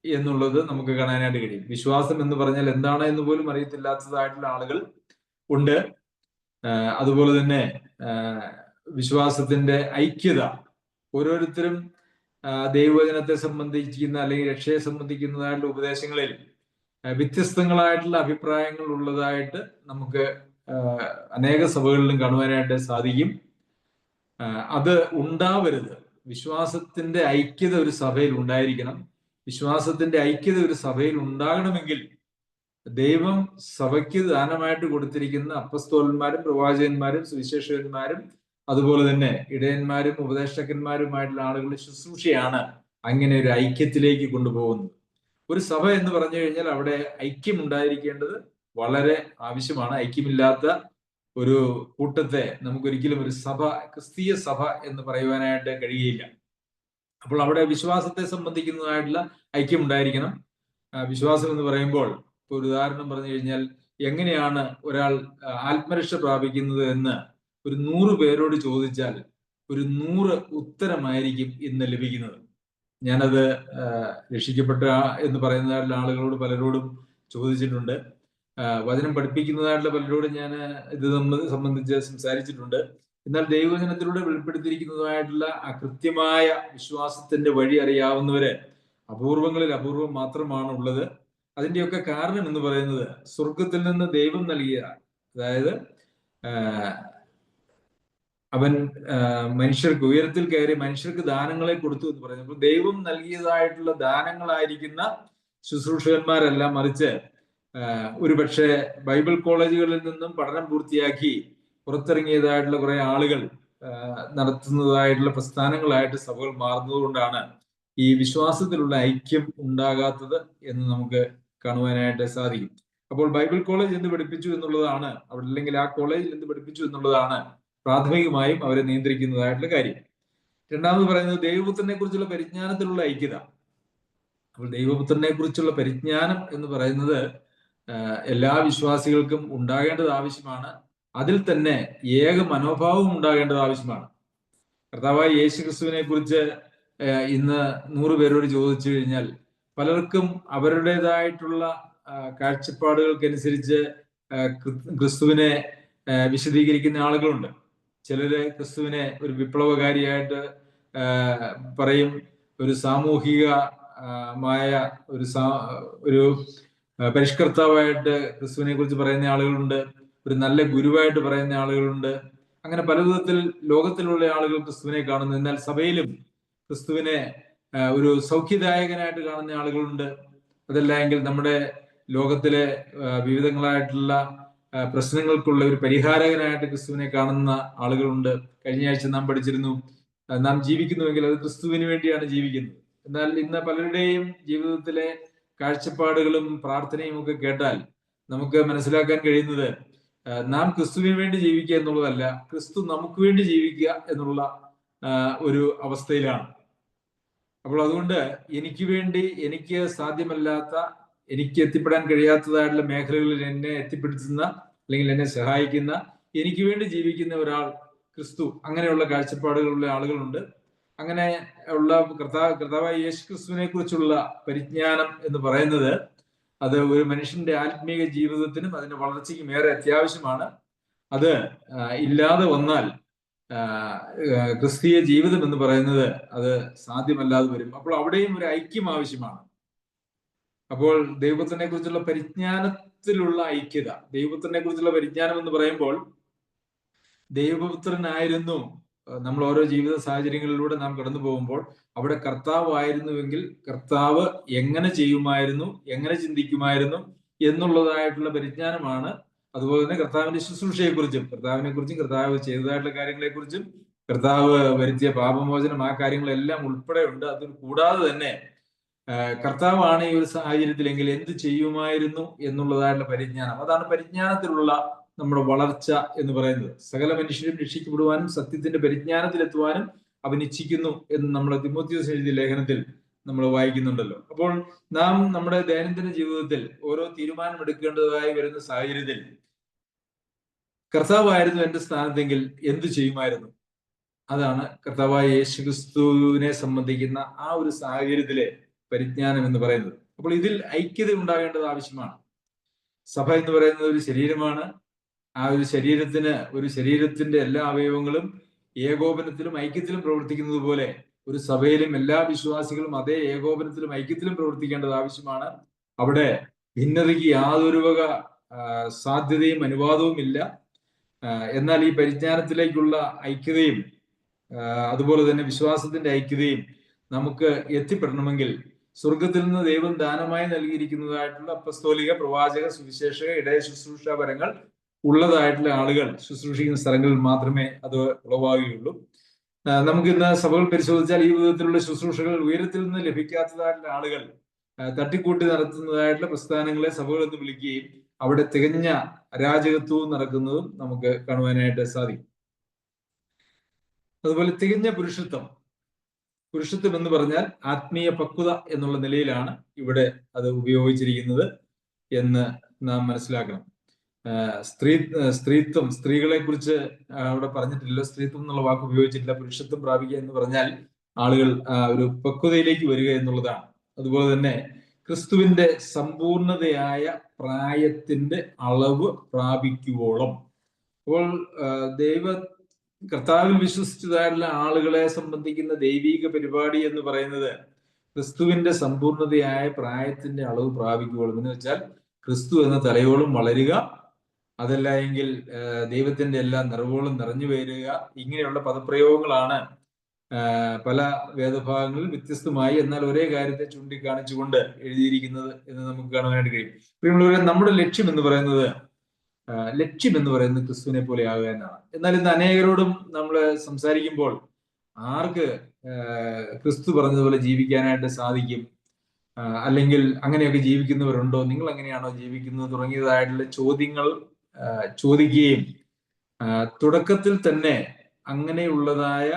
എന്നുള്ളത് നമുക്ക് കാണാനായിട്ട് കഴിയും. വിശ്വാസം എന്ന് പറഞ്ഞാൽ എന്താണ് എന്ന് പോലും അറിയത്തില്ലാത്തതായിട്ടുള്ള ആളുകൾ ഉണ്ട്. അതുപോലെ തന്നെ വിശ്വാസത്തിന്റെ ഐക്യത, ഓരോരുത്തരും ദൈവവചനത്തെ സംബന്ധിക്കുന്ന അല്ലെങ്കിൽ രക്ഷയെ സംബന്ധിക്കുന്നതായിട്ടുള്ള ഉപദേശങ്ങളിൽ വ്യത്യസ്തങ്ങളായിട്ടുള്ള അഭിപ്രായങ്ങൾ ഉള്ളതായിട്ട് നമുക്ക് അനേക സഭകളിലും കാണുവാനായിട്ട് സാധിക്കും. അത് ഉണ്ടാവരുത്. വിശ്വാസത്തിന്റെ ഐക്യത ഒരു സഭയിൽ ഉണ്ടായിരിക്കണം. വിശ്വാസത്തിന്റെ ഐക്യത ഒരു സഭയിൽ ഉണ്ടാകണമെങ്കിൽ ദൈവം സഭയ്ക്ക് ദാനമായിട്ട് കൊടുത്തിരിക്കുന്ന അപ്പസ്തോലന്മാരും പ്രവാചകന്മാരും സുവിശേഷകന്മാരും അതുപോലെ തന്നെ ഇടയന്മാരും ഉപദേഷ്ടകന്മാരുമായിട്ടുള്ള ആളുകളുടെ ശുശ്രൂഷയാണ് അങ്ങനെ ഒരു ഐക്യത്തിലേക്ക് കൊണ്ടുപോകുന്നത്. ഒരു സഭ എന്ന് പറഞ്ഞു കഴിഞ്ഞാൽ അവിടെ ഐക്യം ഉണ്ടായിരിക്കേണ്ടത് വളരെ ആവശ്യമാണ്. ഐക്യമില്ലാത്ത ഒരു കൂട്ടത്തെ നമുക്കൊരിക്കലും ഒരു സഭ, ക്രിസ്തീയ സഭ എന്ന് പറയുവാനായിട്ട് കഴിയുകയില്ല. അപ്പോൾ അവിടെ വിശ്വാസത്തെ സംബന്ധിക്കുന്നതായിട്ടുള്ള ഐക്യം ഉണ്ടായിരിക്കണം. വിശ്വാസം എന്ന് പറയുമ്പോൾ ഇപ്പോൾ ഒരു ഉദാഹരണം പറഞ്ഞു കഴിഞ്ഞാൽ, എങ്ങനെയാണ് ഒരാൾ ആത്മരക്ഷ പ്രാപിക്കുന്നത് എന്ന് ഒരു 100 പേരോട് ചോദിച്ചാൽ ഒരു 100 ഉത്തരമായിരിക്കും ഇന്ന് ലഭിക്കുന്നത്. ഞാനത് രക്ഷിക്കപ്പെട്ട എന്ന് പറയുന്നതായിട്ടുള്ള ആളുകളോട് പലരോടും ചോദിച്ചിട്ടുണ്ട്. വചനം പഠിപ്പിക്കുന്നതായിട്ടുള്ള പലരോടും ഞാൻ ഇത് സംബന്ധിച്ച് സംസാരിച്ചിട്ടുണ്ട്. എന്നാൽ ദൈവവചനത്തിലൂടെ വെളിപ്പെടുത്തിയിരിക്കുന്നതായിട്ടുള്ള ആ കൃത്യമായ വിശ്വാസത്തിന്റെ വഴി അറിയാവുന്നവര് അപൂർവങ്ങളിൽ അപൂർവം മാത്രമാണ് ഉള്ളത്. അതിന്റെയൊക്കെ കാരണം എന്ന് പറയുന്നത് സ്വർഗത്തിൽ നിന്ന് ദൈവം നൽകിയ, അതായത് അവൻ മനുഷ്യർക്ക് ഉയരത്തിൽ കയറി മനുഷ്യർക്ക് ദാനങ്ങളെ കൊടുത്തു എന്ന് പറയുന്നത്. അപ്പോൾ ദൈവം നൽകിയതായിട്ടുള്ള ദാനങ്ങളായിരിക്കുന്ന ശുശ്രൂഷകന്മാരെല്ലാം, മറിച്ച് ഒരുപക്ഷെ ബൈബിൾ കോളേജുകളിൽ നിന്നും പഠനം പൂർത്തിയാക്കി പുറത്തിറങ്ങിയതായിട്ടുള്ള കുറെ ആളുകൾ നടത്തുന്നതായിട്ടുള്ള പ്രസ്ഥാനങ്ങളായിട്ട് സഭകൾ മാറുന്നതുകൊണ്ടാണ് ഈ വിശ്വാസത്തിലുള്ള ഐക്യം ഉണ്ടാകാത്തത് എന്ന് നമുക്ക് കാണുവാനായിട്ട് സാധിക്കും. അപ്പോൾ ബൈബിൾ കോളേജ് എന്ത് പഠിപ്പിച്ചു എന്നുള്ളതാണ്, അവിടെ അല്ലെങ്കിൽ ആ കോളേജിൽ എന്ത് പഠിപ്പിച്ചു എന്നുള്ളതാണ് പ്രാഥമികമായും അവരെ നിയന്ത്രിക്കുന്നതായിട്ടുള്ള കാര്യം. രണ്ടാമത് പറയുന്നത് ദൈവപുത്രനെ കുറിച്ചുള്ള പരിജ്ഞാനത്തിലുള്ള ഐക്യത. അപ്പോൾ ദൈവപുത്രനെ കുറിച്ചുള്ള പരിജ്ഞാനം എന്ന് പറയുന്നത് എല്ലാ വിശ്വാസികൾക്കും ഉണ്ടാകേണ്ടത് ആവശ്യമാണ്. അതിൽ തന്നെ ഏക മനോഭാവം ഉണ്ടാകേണ്ടത് ആവശ്യമാണ്. കർത്താവായ യേശു ക്രിസ്തുവിനെ കുറിച്ച് ഇന്ന് 100 പേരോട് ചോദിച്ചു കഴിഞ്ഞാൽ പലർക്കും അവരുടേതായിട്ടുള്ള കാഴ്ചപ്പാടുകൾക്കനുസരിച്ച് ക്രിസ്തുവിനെ വിശദീകരിക്കുന്ന ആളുകളുണ്ട്. ചിലര് ക്രിസ്തുവിനെ ഒരു വിപ്ലവകാരിയായിട്ട് പറയും, ഒരു സാമൂഹികമായ ഒരു പരിഷ്കർത്താവായിട്ട് ക്രിസ്തുവിനെ കുറിച്ച് പറയുന്ന ആളുകളുണ്ട്, ഒരു നല്ല ഗുരുവായിട്ട് പറയുന്ന ആളുകളുണ്ട്. അങ്ങനെ പല വിധത്തിൽ ലോകത്തിലുള്ള ആളുകൾ ക്രിസ്തുവിനെ കാണുന്നു. എന്നാൽ സഭയിലും ക്രിസ്തുവിനെ ഒരു സൗഖ്യദായകനായിട്ട് കാണുന്ന ആളുകളുണ്ട്. അതല്ല എങ്കിൽ നമ്മുടെ ലോകത്തിലെ വിവിധങ്ങളായിട്ടുള്ള പ്രശ്നങ്ങൾക്കുള്ള ഒരു പരിഹാരകനായിട്ട് ക്രിസ്തുവിനെ കാണുന്ന ആളുകളുണ്ട്. കഴിഞ്ഞ ആഴ്ച നാം പഠിച്ചിരുന്നു, നാം ജീവിക്കുന്നുവെങ്കിൽ അത് ക്രിസ്തുവിന് വേണ്ടിയാണ് ജീവിക്കുന്നത്. എന്നാൽ ഇന്ന് പലരുടെയും ജീവിതത്തിലെ കാഴ്ചപ്പാടുകളും പ്രാർത്ഥനയും ഒക്കെ കേട്ടാൽ നമുക്ക് മനസ്സിലാക്കാൻ കഴിയുന്നത് നാം ക്രിസ്തുവിന് വേണ്ടി ജീവിക്കുക എന്നുള്ളതല്ല, ക്രിസ്തു നമുക്ക് വേണ്ടി ജീവിക്കുക എന്നുള്ള ഒരു അവസ്ഥയിലാണ്. അപ്പോൾ അതുകൊണ്ട് എനിക്ക് വേണ്ടി, എനിക്ക് സാധ്യമല്ലാത്ത, എനിക്ക് എത്തിപ്പെടാൻ കഴിയാത്തതായിട്ടുള്ള മേഖലകളിൽ എന്നെ എത്തിപ്പെടുത്തുന്ന അല്ലെങ്കിൽ എന്നെ സഹായിക്കുന്ന, എനിക്ക് വേണ്ടി ജീവിക്കുന്ന ഒരാൾ ക്രിസ്തു, അങ്ങനെയുള്ള കാഴ്ചപ്പാടുകളുള്ള ആളുകളുണ്ട്. അങ്ങനെ ഉള്ള കർത്താവായ യേശു ക്രിസ്തുവിനെ കുറിച്ചുള്ള പരിജ്ഞാനം എന്ന് പറയുന്നത് അത് ഒരു മനുഷ്യന്റെ ആത്മീയ ജീവിതത്തിനും അതിന്റെ വളർച്ചയ്ക്കും ഏറെ അത്യാവശ്യമാണ്. അത് ഇല്ലാതെ വന്നാൽ ക്രിസ്തീയ ജീവിതം എന്ന് പറയുന്നത് അത് സാധ്യമല്ലാതെ വരും. അപ്പോൾ അവിടെയും ഒരു ഐക്യം ആവശ്യമാണ്. അപ്പോൾ ദൈവത്തിനെ കുറിച്ചുള്ള പരിജ്ഞാനത്തിലുള്ള ഐക്യത, ദൈവത്തിനെ കുറിച്ചുള്ള പരിജ്ഞാനം എന്ന് പറയുമ്പോൾ ദൈവപുത്രനായിരുന്നു നമ്മൾ ഓരോ ജീവിത സാഹചര്യങ്ങളിലൂടെ നാം കടന്നു പോകുമ്പോൾ അവിടെ കർത്താവ് ആയിരുന്നുവെങ്കിൽ കർത്താവ് എങ്ങനെ ചെയ്യുമായിരുന്നു, എങ്ങനെ ചിന്തിക്കുമായിരുന്നു എന്നുള്ളതായിട്ടുള്ള പരിജ്ഞാനമാണ്. അതുപോലെ തന്നെ കർത്താവിന്റെ ശുശ്രൂഷയെക്കുറിച്ചും കർത്താവ് ചെയ്തതായിട്ടുള്ള കാര്യങ്ങളെക്കുറിച്ചും കർത്താവ് വരുത്തിയ പാപമോചനം ആ കാര്യങ്ങളെല്ലാം ഉൾപ്പെടെ ഉണ്ട്. അത് കൂടാതെ തന്നെ കർത്താവാണ് ഈ ഒരു സാഹചര്യത്തിലെങ്കിൽ എന്ത് ചെയ്യുമായിരുന്നു എന്നുള്ളതായിട്ടുള്ള പരിജ്ഞാനം. അതാണ് പരിജ്ഞാനത്തിലുള്ള നമ്മുടെ വളർച്ച എന്ന് പറയുന്നത്. സകല മനുഷ്യരും രക്ഷിക്കപ്പെടുവാനും സത്യത്തിന്റെ പരിജ്ഞാനത്തിലെത്തുവാനും അവൻ ഇച്ഛിക്കുന്നു എന്ന് നമ്മൾ തിമോഥെയോസ് എഴുതിയ ലേഖനത്തിൽ നമ്മൾ വായിക്കുന്നുണ്ടല്ലോ. അപ്പോൾ നാം നമ്മുടെ ദൈനംദിന ജീവിതത്തിൽ ഓരോ തീരുമാനം എടുക്കേണ്ടതായി വരുന്ന സാഹചര്യത്തിൽ കർത്താവായിരുന്നു എന്റെ സ്ഥാനത്തെങ്കിൽ എന്ത് ചെയ്യുമായിരുന്നു? അതാണ് കർത്താവായ യേശുക്രിസ്തുവിനെ സംബന്ധിക്കുന്ന ആ ഒരു സാഹചര്യത്തിലെ പരിജ്ഞാനം എന്ന് പറയുന്നത്. അപ്പോൾ ഇതിൽ ഐക്യത ഉണ്ടാകേണ്ടത് ആവശ്യമാണ്. സഭ എന്ന് പറയുന്നത് ഒരു ശരീരമാണ്. ആ ഒരു ശരീരത്തിന്റെ എല്ലാ അവയവങ്ങളും ഏകോപനത്തിലും ഐക്യത്തിലും പ്രവർത്തിക്കുന്നത് പോലെ ഒരു സഭയിലും എല്ലാ വിശ്വാസികളും അതേ ഏകോപനത്തിലും ഐക്യത്തിലും പ്രവർത്തിക്കേണ്ടത് ആവശ്യമാണ്. അവിടെ ഭിന്നതയ്ക്ക് യാതൊരു വക സാധ്യതയും അനുവാദവും ഇല്ല. എന്നാൽ ഈ പരിജ്ഞാനത്തിലേക്കുള്ള ഐക്യതയും അതുപോലെ തന്നെ വിശ്വാസത്തിന്റെ ഐക്യതയും നമുക്ക് എത്തിപ്പെടണമെങ്കിൽ സ്വർഗത്തിൽ നിന്ന് ദൈവം ദാനമായി നൽകിയിരിക്കുന്നതായിട്ടുള്ള അപ്പസ്തോലിക, പ്രവാചക, സുവിശേഷക, ഇടയ ശുശ്രൂഷ പരങ്ങൾ ഉള്ളതായിട്ടുള്ള ആളുകൾ ശുശ്രൂഷിക്കുന്ന സ്ഥലങ്ങളിൽ മാത്രമേ അത് ഉളവാകുകയുള്ളൂ. നമുക്ക് ഇന്ന് സഭകൾ പരിശോധിച്ചാൽ ഈ വിധത്തിലുള്ള ശുശ്രൂഷകൾ ഉയരത്തിൽ നിന്ന് ലഭിക്കാത്തതായിട്ടുള്ള ആളുകൾ തട്ടിക്കൂട്ടി നടത്തുന്നതായിട്ടുള്ള പ്രസ്ഥാനങ്ങളെ സഭകൾ എന്ന് വിളിക്കുകയും അവിടെ തികഞ്ഞ അരാജകത്വവും നടക്കുന്നതും നമുക്ക് കാണുവാനായിട്ട് സാധിക്കും. അതുപോലെ തികഞ്ഞ പുരുഷത്വം എന്ന് പറഞ്ഞാൽ ആത്മീയ പക്വത എന്നുള്ള നിലയിലാണ് ഇവിടെ അത് ഉപയോഗിച്ചിരിക്കുന്നത് എന്ന് നാം മനസ്സിലാക്കണം. സ്ത്രീത്വം, സ്ത്രീകളെ കുറിച്ച് അവിടെ പറഞ്ഞിട്ടില്ല. സ്ത്രീത്വം എന്നുള്ള വാക്ക് ഉപയോഗിച്ചിട്ടില്ല. പുരുഷത്വം പ്രാപിക്കുക എന്ന് പറഞ്ഞാൽ ആളുകൾ ഒരു പക്വതയിലേക്ക് വരിക എന്നുള്ളതാണ്. അതുപോലെ തന്നെ ക്രിസ്തുവിന്റെ സമ്പൂർണതയായ പ്രായത്തിന്റെ അളവ് പ്രാപിക്കുവോളം. അപ്പോൾ കർത്താവിൽ വിശ്വസിച്ചതായിട്ടുള്ള ആളുകളെ സംബന്ധിക്കുന്ന ദൈവിക പരിപാടി എന്ന് പറയുന്നത് ക്രിസ്തുവിന്റെ സമ്പൂർണതയായ പ്രായത്തിന്റെ അളവ് പ്രാപിക്കുവോളം എന്ന് വെച്ചാൽ ക്രിസ്തു എന്ന തലയോളം വളരുക, അതല്ല എങ്കിൽ ദൈവത്തിന്റെ എല്ലാ നിറവോളം നിറഞ്ഞു വരിക. ഇങ്ങനെയുള്ള പദപ്രയോഗങ്ങളാണ് പല വേദഭാഗങ്ങളിൽ വ്യത്യസ്തമായി എന്നാൽ ഒരേ കാര്യത്തെ ചൂണ്ടിക്കാണിച്ചുകൊണ്ട് എഴുതിയിരിക്കുന്നത് എന്ന് നമുക്ക് കാണാനായിട്ട് കഴിയും. പ്രിയമുള്ളവരെ, നമ്മുടെ ലക്ഷ്യം എന്ന് പറയുന്നത് ക്രിസ്തുവിനെ പോലെ ആകുക എന്നാണ്. എന്നാൽ ഇന്ന് അനേകരോടും നമ്മൾ സംസാരിക്കുമ്പോൾ ആർക്ക് ക്രിസ്തു പറഞ്ഞതുപോലെ ജീവിക്കാനായിട്ട് സാധിക്കും, അല്ലെങ്കിൽ അങ്ങനെയൊക്കെ ജീവിക്കുന്നവരുണ്ടോ, നിങ്ങൾ എങ്ങനെയാണോ ജീവിക്കുന്നത് തുടങ്ങിയതായിട്ടുള്ള ചോദ്യങ്ങൾ ചോദിക്കുകയും തുടക്കത്തിൽ തന്നെ അങ്ങനെയുള്ളതായ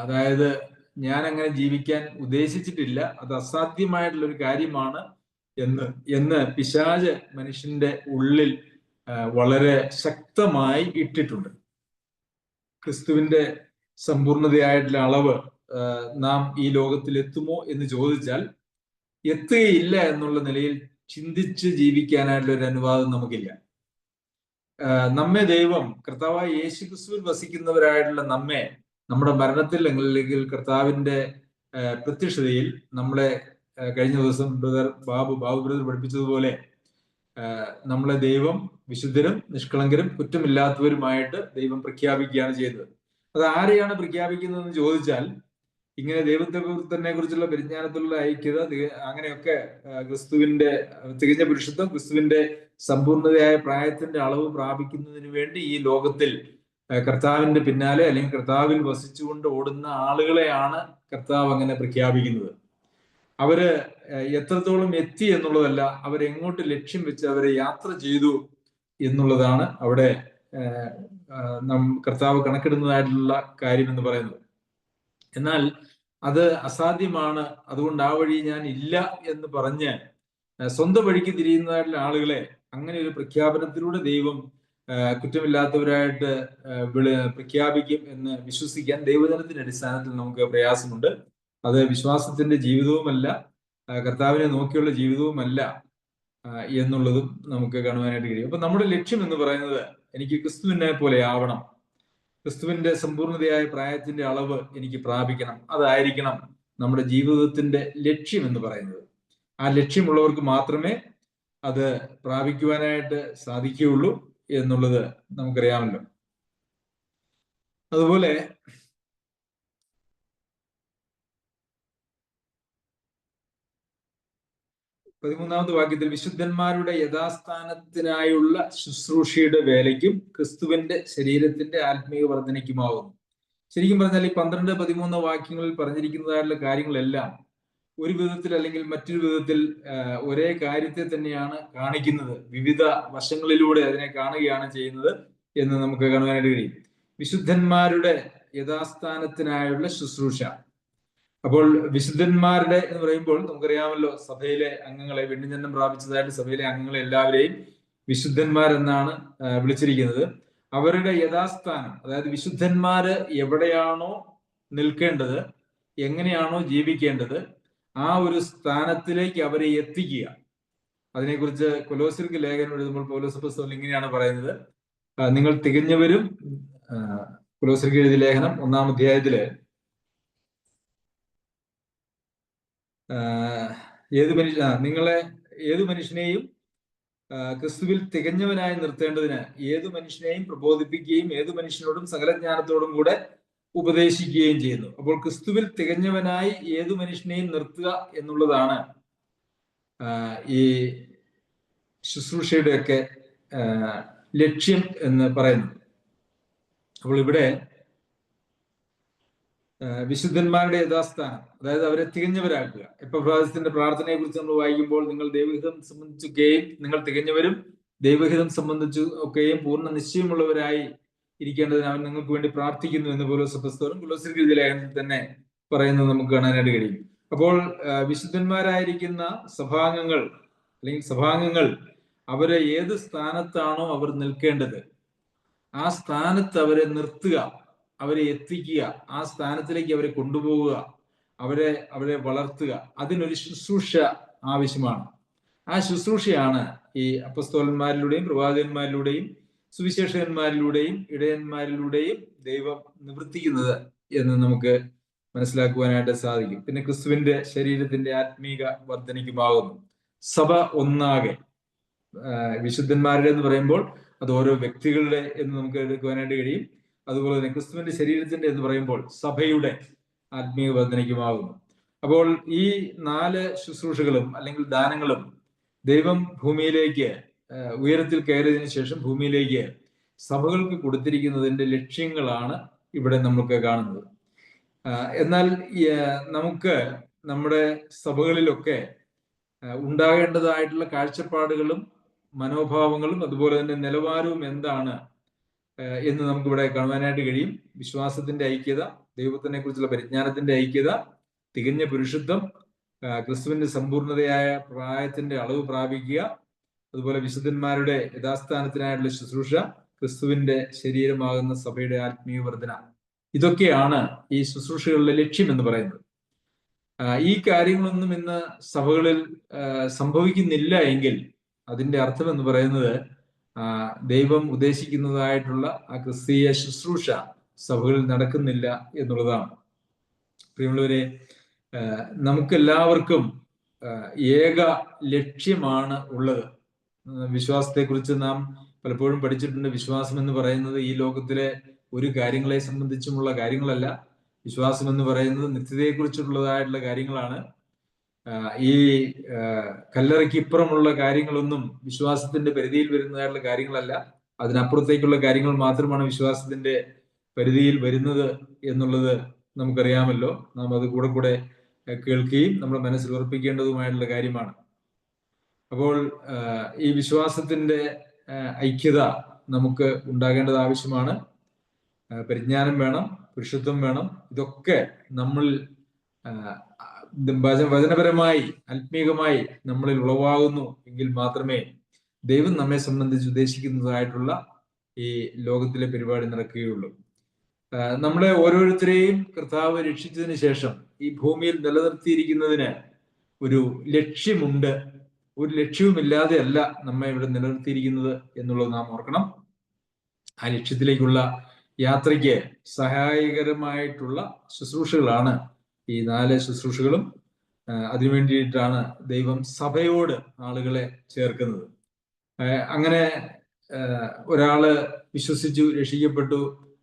അതായത് ഞാൻ അങ്ങനെ ജീവിക്കാൻ ഉദ്ദേശിച്ചിട്ടില്ല, അത് അസാധ്യമായിട്ടുള്ള ഒരു കാര്യമാണ് എന്ന് പിശാച് മനുഷ്യന്റെ ഉള്ളിൽ വളരെ ശക്തമായി ഇട്ടിട്ടുണ്ട്. ക്രിസ്തുവിന്റെ സമ്പൂർണതയായിട്ടുള്ള അളവ് നാം ഈ ലോകത്തിൽ എത്തുമോ എന്ന് ചോദിച്ചാൽ എത്തുകയില്ല എന്നുള്ള നിലയിൽ ചിന്തിച്ച് ജീവിക്കാനായിട്ടുള്ള ഒരു അനുവാദം നമുക്കില്ല. നമ്മെ ദൈവം കർത്താവായ യേശുക്രിസ്തുവിൽ വസിക്കുന്നവരായിട്ടുള്ള നമ്മെ നമ്മുടെ മരണത്തിൽ അല്ലെങ്കിൽ കർത്താവിന്റെ പ്രത്യക്ഷതയിൽ നമ്മളെ കഴിഞ്ഞ ദിവസം ബാബു ബ്രദർ പഠിപ്പിച്ചതുപോലെ നമ്മളെ ദൈവം വിശുദ്ധരും നിഷ്കളങ്കരും കുറ്റമില്ലാത്തവരുമായിട്ട് ദൈവം പ്രഖ്യാപിക്കുകയാണ് ചെയ്തത്. അത് ആരെയാണ് പ്രഖ്യാപിക്കുന്നതെന്ന് ചോദിച്ചാൽ ഇങ്ങനെ ദൈവത്തെ തന്നെ കുറിച്ചുള്ള പരിജ്ഞാനത്തിലുള്ള ഐക്യത, അങ്ങനെയൊക്കെ ക്രിസ്തുവിന്റെ തികഞ്ഞ പുരുഷത്വം, ക്രിസ്തുവിന്റെ സമ്പൂർണതയായ പ്രായത്തിന്റെ അളവ് പ്രാപിക്കുന്നതിന് വേണ്ടി ഈ ലോകത്തിൽ കർത്താവിന്റെ പിന്നാലെ അല്ലെങ്കിൽ കർത്താവിൽ വസിച്ചുകൊണ്ട് ഓടുന്ന ആളുകളെയാണ് കർത്താവ് അങ്ങനെ പ്രഖ്യാപിക്കുന്നത്. അവര് എത്രത്തോളം എത്തി എന്നുള്ളതല്ല, അവരെങ്ങോട്ട് ലക്ഷ്യം വെച്ച് അവരെ യാത്ര ചെയ്തു എന്നുള്ളതാണ് അവിടെ കർത്താവ് കണക്കിടുന്നതായിട്ടുള്ള കാര്യം എന്ന് പറയുന്നത്. എന്നാൽ അത് അസാധ്യമാണ്, അതുകൊണ്ട് ആ വഴി ഞാൻ ഇല്ല എന്ന് പറഞ്ഞ് സ്വന്തം വഴിക്ക് തിരിയുന്നതായിട്ടുള്ള ആളുകളെ അങ്ങനെ ഒരു പ്രഖ്യാപനത്തിലൂടെ ദൈവം കുറ്റമില്ലാത്തവരായിട്ട് പ്രഖ്യാപിക്കും എന്ന് വിശ്വസിക്കാൻ ദൈവജനത്തിന്റെ അടിസ്ഥാനത്തിൽ നമുക്ക് പ്രയാസമുണ്ട്. അത് വിശ്വാസത്തിന്റെ ജീവിതവുമല്ല, കർത്താവിനെ നോക്കിയുള്ള ജീവിതവുമല്ല എന്നുള്ളതും നമുക്ക് കാണുവാനായിട്ട് കഴിയും. അപ്പൊ നമ്മുടെ ലക്ഷ്യം എന്ന് പറയുന്നത് എനിക്ക് ക്രിസ്തുവിനെ പോലെ ആവണം, ക്രിസ്തുവിന്റെ സമ്പൂർണതയായ പ്രായത്തിന്റെ അളവ് എനിക്ക് പ്രാപിക്കണം, അതായിരിക്കണം നമ്മുടെ ജീവിതത്തിന്റെ ലക്ഷ്യം എന്ന് പറയുന്നത്. ആ ലക്ഷ്യമുള്ളവർക്ക് മാത്രമേ അത് പ്രാപിക്കുവാനായിട്ട് സാധിക്കുകയുള്ളൂ എന്നുള്ളത് നമുക്കറിയാമല്ലോ. അതുപോലെ 13-ാമത്തെ വാക്യത്തിൽ വിശുദ്ധന്മാരുടെ യഥാസ്ഥാനത്തിനായുള്ള ശുശ്രൂഷയുടെ വേലയ്ക്കും ക്രിസ്തുവിന്റെ ശരീരത്തിന്റെ ആത്മീയ വർധനയ്ക്കുമാകുന്നു. ശരിക്കും പറഞ്ഞാൽ ഈ 12, 13 വാക്യങ്ങളിൽ പറഞ്ഞിരിക്കുന്നതായിട്ടുള്ള കാര്യങ്ങളെല്ലാം ഒരു വിധത്തിൽ അല്ലെങ്കിൽ മറ്റൊരു വിധത്തിൽ ഒരേ കാര്യത്തെ തന്നെയാണ് കാണിക്കുന്നത്. വിവിധ വശങ്ങളിലൂടെ അതിനെ കാണുകയാണ് ചെയ്യുന്നത് എന്ന് നമുക്ക് കാണുവാനായിട്ട് കഴിയും. വിശുദ്ധന്മാരുടെ യഥാസ്ഥാനത്തിനായുള്ള ശുശ്രൂഷ. അപ്പോൾ വിശുദ്ധന്മാരുടെ എന്ന് പറയുമ്പോൾ നമുക്കറിയാമല്ലോ, സഭയിലെ അംഗങ്ങളെ, വീണ്ടുജന്മം പ്രാപിച്ചതായിട്ട് സഭയിലെ അംഗങ്ങളെ എല്ലാവരെയും വിശുദ്ധന്മാരെന്നാണ് വിളിച്ചിരിക്കുന്നത്. അവരുടെ യഥാസ്ഥാനം, അതായത് വിശുദ്ധന്മാര് എവിടെയാണോ നിൽക്കേണ്ടത്, എങ്ങനെയാണോ ജീവിക്കേണ്ടത്, ആ ഒരു സ്ഥാനത്തിലേക്ക് അവരെ എത്തിക്കുക. അതിനെക്കുറിച്ച് കൊലോസ്യർക്ക് ലേഖനം എഴുതുമ്പോൾ പൗലോസ് അപ്പോസ്തലൻ ഇങ്ങനെയാണ് പറയുന്നത്: നിങ്ങൾ തികഞ്ഞവരും, കൊലോസ്യർക്ക് എഴുതിയ ലേഖനം 1-ാം അധ്യായത്തില് ഏതു മനുഷ്യനെയും ക്രിസ്തുവിൽ തികഞ്ഞവനായി നിർത്തേണ്ടതിന് ഏതു മനുഷ്യനെയും പ്രബോധിപ്പിക്കുകയും ഏതു മനുഷ്യനോടും സകല ജ്ഞാനത്തോടും കൂടെ ഉപദേശിക്കുകയും ചെയ്യുന്നു. അപ്പോൾ ക്രിസ്തുവിൽ തികഞ്ഞവനായി ഏതു മനുഷ്യനെയും നിർത്തുക എന്നുള്ളതാണ് ഈ ശുശ്രൂഷയുടെയൊക്കെ ലക്ഷ്യം എന്ന് പറയുന്നത്. അപ്പോൾ ഇവിടെ വിശുദ്ധന്മാരുടെ യഥാസ്ഥാനം, അതായത് അവരെ തികഞ്ഞവരാക്കുക. എപ്പഫ്രാദിത്തിന്റെ പ്രാർത്ഥനയെ കുറിച്ച് നമ്മൾ വായിക്കുമ്പോൾ, നിങ്ങൾ ദൈവഹിതം സംബന്ധിച്ചൊക്കെയും നിങ്ങൾ തികഞ്ഞവരും ദൈവഹിതം സംബന്ധിച്ചു ഒക്കെയും പൂർണ്ണ നിശ്ചയമുള്ളവരായി ഇരിക്കേണ്ടതിന് അവൻ നിങ്ങൾക്ക് വേണ്ടി പ്രാർത്ഥിക്കുന്നു എന്ന് പൗലോസ് അപ്പോസ്തലൻ കൊലോസ്യർക്ക് എഴുതിയ ലേഖനത്തിൽ തന്നെ പറയുന്നത് നമുക്ക് കാണാനായിട്ട് കഴിയും. അപ്പോൾ വിശുദ്ധന്മാരായിരിക്കുന്ന സഭാംഗങ്ങൾ അല്ലെങ്കിൽ സഭാംഗങ്ങൾ അവരെ ഏത് സ്ഥാനത്താണോ അവർ നിൽക്കേണ്ടത് ആ സ്ഥാനത്ത് അവരെ നിർത്തുക, അവരെ എത്തിക്കുക, ആ സ്ഥാനത്തിലേക്ക് അവരെ കൊണ്ടുപോവുക, അവരെ വളർത്തുക. അതിനൊരു ശുശ്രൂഷ ആവശ്യമാണ്. ആ ശുശ്രൂഷയാണ് ഈ അപ്പസ്തോലന്മാരിലൂടെയും പ്രവാചകന്മാരിലൂടെയും സുവിശേഷകന്മാരിലൂടെയും ഇടയന്മാരിലൂടെയും ദൈവം നിവർത്തിക്കുന്നത് എന്ന് നമുക്ക് മനസ്സിലാക്കുവാനായിട്ട് സാധിക്കും. പിന്നെ ക്രിസ്തുവിന്റെ ശരീരത്തിന്റെ ആത്മീക വർധനയ്ക്കുമാകുന്നു. സഭ ഒന്നാകെ, വിശുദ്ധന്മാരുടെ എന്ന് പറയുമ്പോൾ അത് ഓരോ വ്യക്തികളുടെ എന്ന് നമുക്ക് എടുക്കുവാനായിട്ട് കഴിയും. അതുപോലെ തന്നെ ക്രിസ്തുവിന്റെ ശരീരത്തിന്റെ എന്ന് പറയുമ്പോൾ സഭയുടെ ആത്മീയ വർധനയ്ക്കുമാകുന്നു. അപ്പോൾ ഈ 4 ശുശ്രൂഷകളും അല്ലെങ്കിൽ ദാനങ്ങളും ദൈവം ഭൂമിയിലേക്ക് ഉയരത്തിൽ കയറിയതിനു ശേഷം ഭൂമിയിലേക്ക് സഭകൾക്ക് കൊടുത്തിരിക്കുന്നതിന്റെ ലക്ഷ്യങ്ങളാണ് ഇവിടെ നമുക്ക് കാണുന്നത്. എന്നാൽ നമുക്ക് നമ്മുടെ സഭകളിലൊക്കെ ഉണ്ടാകേണ്ടതായിട്ടുള്ള കാഴ്ചപ്പാടുകളും മനോഭാവങ്ങളും അതുപോലെ തന്നെ നിലവാരവും എന്താണ് എന്ന് നമുക്കിവിടെ കാണുവാനായിട്ട് കഴിയും. വിശ്വാസത്തിന്റെ ഐക്യത, ദൈവത്തിനെ കുറിച്ചുള്ള പരിജ്ഞാനത്തിന്റെ ഐക്യത, തികഞ്ഞ പുരുഷത്വം, ക്രിസ്തുവിന്റെ സമ്പൂർണതയായ പ്രായത്തിന്റെ അളവ് പ്രാപിക്കുക, അതുപോലെ വിശുദ്ധന്മാരുടെ യഥാസ്ഥാനത്തിനായിട്ടുള്ള ശുശ്രൂഷ, ക്രിസ്തുവിന്റെ ശരീരമാകുന്ന സഭയുടെ ആത്മീയ വർധന. ഇതൊക്കെയാണ് ഈ ശുശ്രൂഷകളുടെ ലക്ഷ്യം എന്ന് പറയുന്നത്. ഈ കാര്യങ്ങളൊന്നും ഇന്ന് സഭകളിൽ സംഭവിക്കുന്നില്ല എങ്കിൽ അതിന്റെ അർത്ഥം എന്ന് പറയുന്നത് ദൈവം ഉദ്ദേശിക്കുന്നതായിട്ടുള്ള ആ ക്രിസ്തീയ ശുശ്രൂഷ സഭകളിൽ നടക്കുന്നില്ല എന്നുള്ളതാണ്. പ്രിയമുള്ളവരെ, നമുക്കെല്ലാവർക്കും ഏക ലക്ഷ്യമാണ് ഉള്ളത്. വിശ്വാസത്തെക്കുറിച്ച് നാം പലപ്പോഴും പഠിച്ചിട്ടുണ്ട്. വിശ്വാസം എന്ന് പറയുന്നത് ഈ ലോകത്തിലെ ഒരു കാര്യങ്ങളെ സംബന്ധിച്ചുമുള്ള കാര്യങ്ങളല്ല. വിശ്വാസം എന്ന് പറയുന്നത് നിത്യതയെക്കുറിച്ചുള്ളതായിട്ടുള്ള കാര്യങ്ങളാണ്. ഈ കല്ലറയ്ക്ക് ഇപ്പുറമുള്ള കാര്യങ്ങളൊന്നും വിശ്വാസത്തിന്റെ പരിധിയിൽ വരുന്നതായിട്ടുള്ള കാര്യങ്ങളല്ല. അതിനപ്പുറത്തേക്കുള്ള കാര്യങ്ങൾ മാത്രമാണ് വിശ്വാസത്തിന്റെ പരിധിയിൽ വരുന്നത് എന്നുള്ളത് നമുക്കറിയാമല്ലോ. നാം അത് കൂടെ കൂടെ കേൾക്കുകയും നമ്മുടെ മനസ്സിൽ ഉറപ്പിക്കേണ്ടതുമായിട്ടുള്ള കാര്യമാണ്. അപ്പോൾ ഈ വിശ്വാസത്തിന്റെ ഐക്യത നമുക്ക് ഉണ്ടാകേണ്ടത് ആവശ്യമാണ്. പരിജ്ഞാനം വേണം, പുരുഷത്വം വേണം. ഇതൊക്കെ നമ്മൾ വചനപരമായി ആത്മീകമായി നമ്മളിൽ ഉളവാകുന്നു എങ്കിൽ മാത്രമേ ദൈവം നമ്മെ സംബന്ധിച്ച് ഉദ്ദേശിക്കുന്നതായിട്ടുള്ള ഈ ലോകത്തിലെ പരിപാടി നടക്കുകയുള്ളൂ. നമ്മളെ ഓരോരുത്തരെയും കർത്താവ് രക്ഷിച്ചതിന് ശേഷം ഈ ഭൂമിയിൽ നിലനിർത്തിയിരിക്കുന്നതിന് ഒരു ലക്ഷ്യമുണ്ട്. ഒരു ലക്ഷ്യവുമില്ലാതെ അല്ല നമ്മെ ഇവിടെ നിലനിർത്തിയിരിക്കുന്നത് എന്നുള്ളത് നാം ഓർക്കണം. ആ ലക്ഷ്യത്തിലേക്കുള്ള യാത്രയ്ക്ക് സഹായകരമായിട്ടുള്ള ശുശ്രൂഷകളാണ് ഈ 4 ശുശ്രൂഷകളും. അതിനു വേണ്ടിയിട്ടാണ് ദൈവം സഭയോട് ആളുകളെ ചേർക്കുന്നത്. അങ്ങനെ ഒരാള് വിശ്വസിച്ചു, രക്ഷിക്കപ്പെട്ടു,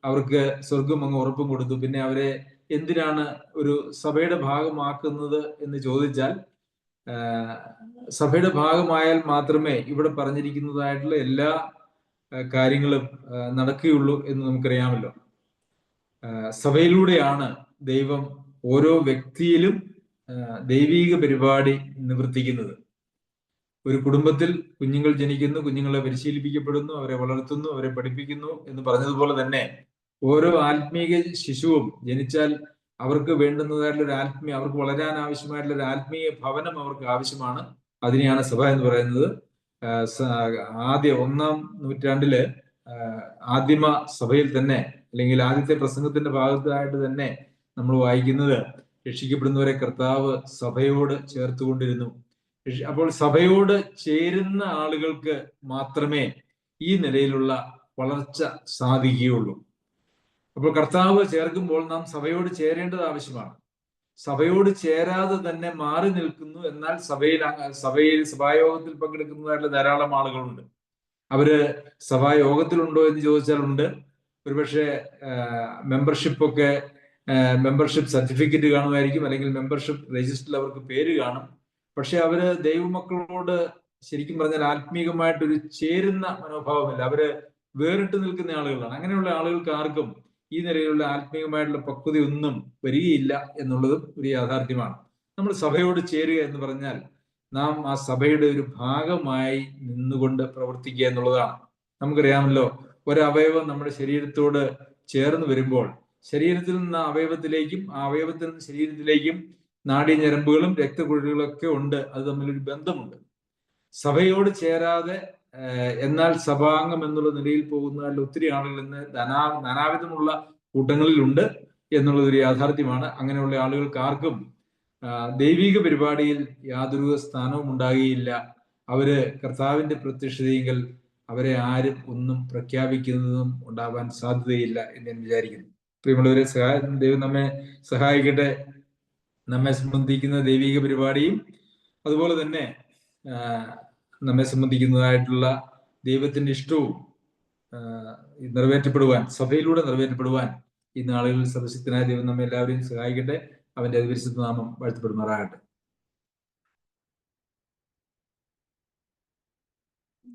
അവർക്ക് സ്വർഗം അങ്ങ് ഉറപ്പും കൊടുത്തു. പിന്നെ അവരെ എന്തിനാണ് ഒരു സഭയുടെ ഭാഗമാക്കുന്നത് എന്ന് ചോദിച്ചാൽ, സഭയുടെ ഭാഗമായാൽ മാത്രമേ ഇവിടെ പറഞ്ഞിരിക്കുന്നതായിട്ടുള്ള എല്ലാ കാര്യങ്ങളും നടക്കുകയുള്ളൂ എന്ന് നമുക്കറിയാമല്ലോ. സഭയിലൂടെയാണ് ദൈവം ഓരോ വ്യക്തിയിലും ദൈവീക പരിപാടി നിവർത്തിക്കുന്നത്. ഒരു കുടുംബത്തിൽ കുഞ്ഞുങ്ങൾ ജനിക്കുന്നു, കുഞ്ഞുങ്ങളെ പരിശീലിപ്പിക്കപ്പെടുന്നു, അവരെ വളർത്തുന്നു, അവരെ പഠിപ്പിക്കുന്നു എന്ന് പറഞ്ഞതുപോലെ തന്നെ ഓരോ ആത്മീയ ശിശുവും ജനിച്ചാൽ അവർക്ക് വേണ്ടുന്നതായിട്ടുള്ള ഒരു അവർക്ക് വളരാൻ ആവശ്യമായിട്ടുള്ള ഒരു ആത്മീയ ഭവനം അവർക്ക് ആവശ്യമാണ്. അതിനെയാണ് സഭ എന്ന് പറയുന്നത്. ഒന്നാം നൂറ്റാണ്ടില് ആദിമ സഭയിൽ തന്നെ, അല്ലെങ്കിൽ ആദ്യത്തെ പ്രസംഗത്തിന്റെ ഭാഗത്തായിട്ട് തന്നെ നമ്മൾ വായിക്കുന്നത്, രക്ഷിക്കപ്പെടുന്നവരെ കർത്താവ് സഭയോട് ചേർത്തുകൊണ്ടിരുന്നു. അപ്പോൾ സഭയോട് ചേരുന്ന ആളുകൾക്ക് മാത്രമേ ഈ നിലയിലുള്ള വളർച്ച സാധിക്കുകയുള്ളൂ. അപ്പോൾ കർത്താവ് ചേർക്കുമ്പോൾ നാം സഭയോട് ചേരേണ്ടത് ആവശ്യമാണ്. സഭയോട് ചേരാതെ തന്നെ മാറി നിൽക്കുന്നു എന്നാൽ സഭായോഗത്തിൽ പങ്കെടുക്കുന്നതായിട്ടുള്ള ധാരാളം ആളുകളുണ്ട്. അവര് സഭായോഗത്തിലുണ്ടോ എന്ന് ചോദിച്ചാൽ ഉണ്ട്. ഒരുപക്ഷെ മെമ്പർഷിപ്പ് സർട്ടിഫിക്കറ്റ് കാണുമായിരിക്കും, അല്ലെങ്കിൽ മെമ്പർഷിപ്പ് രജിസ്റ്ററിൽ അവർക്ക് പേര് കാണും. പക്ഷെ അവര് ദൈവമക്കളോട് ശരിക്കും പറഞ്ഞാൽ ആത്മീകമായിട്ടൊരു ചേരുന്ന മനോഭാവമില്ല. അവര് വേറിട്ട് നിൽക്കുന്ന ആളുകളാണ്. അങ്ങനെയുള്ള ആളുകൾക്ക് ആർക്കും ഈ നിലയിലുള്ള ആത്മീയമായിട്ടുള്ള പക്വതയൊന്നും വരികയില്ല എന്നുള്ളതും ഒരു യാഥാർത്ഥ്യമാണ്. നമ്മൾ സഭയോട് ചേരുക എന്ന് പറഞ്ഞാൽ നാം ആ സഭയുടെ ഒരു ഭാഗമായി നിന്നുകൊണ്ട് പ്രവർത്തിക്കുക എന്നുള്ളതാണ്. നമുക്കറിയാമല്ലോ, ഒരവയവം നമ്മുടെ ശരീരത്തോട് ചേർന്ന് വരുമ്പോൾ ശരീരത്തിൽ നിന്ന് അവയവത്തിലേക്കും, ആ അവയവത്തിൽ നിന്ന് ശരീരത്തിലേക്കും നാഡീഞരമ്പുകളും രക്തക്കുഴലുകളൊക്കെ ഉണ്ട്. അത് തമ്മിലൊരു ബന്ധമുണ്ട്. സഭയോട് ചേരാതെ എന്നാൽ സഭാംഗം എന്നുള്ള നിലയിൽ പോകുന്ന ഒത്തിരി ആളുകൾ ഇന്ന് നാനാവിധമുള്ള കൂട്ടങ്ങളിലുണ്ട് എന്നുള്ളതൊരു യാഥാർത്ഥ്യമാണ്. അങ്ങനെയുള്ള ആളുകൾക്ക് ആർക്കും ദൈവിക പരിപാടിയിൽ യാതൊരു സ്ഥാനവും ഉണ്ടാകുകയില്ല. അവര് കർത്താവിന്റെ പ്രത്യക്ഷതയെങ്കിൽ അവരെ ആരും ഒന്നും പ്രഖ്യാപിക്കുന്നതും ഉണ്ടാവാൻ സാധ്യതയില്ല എന്ന് ഞാൻ വിചാരിക്കുന്നു. പ്രിയമുള്ളവരെ, ദൈവം നമ്മെ സഹായിക്കട്ടെ. നമ്മെ സംബന്ധിക്കുന്ന ദൈവിക പരിപാടിയും അതുപോലെ തന്നെ നമ്മെ സംബന്ധിക്കുന്നതായിട്ടുള്ള ദൈവത്തിന്റെ ഇഷ്ടവും നിറവേറ്റപ്പെടുവാൻ, സഭയിലൂടെ നിറവേറ്റപ്പെടുവാൻ ഈ നാളുകളിൽ സർവശക്തനായ ദൈവം നമ്മെ എല്ലാവരെയും സഹായിക്കട്ടെ. അവന്റെ അതിപരിശുദ്ധ നാമം വാഴ്ത്തപ്പെടുമാറാകട്ടെ.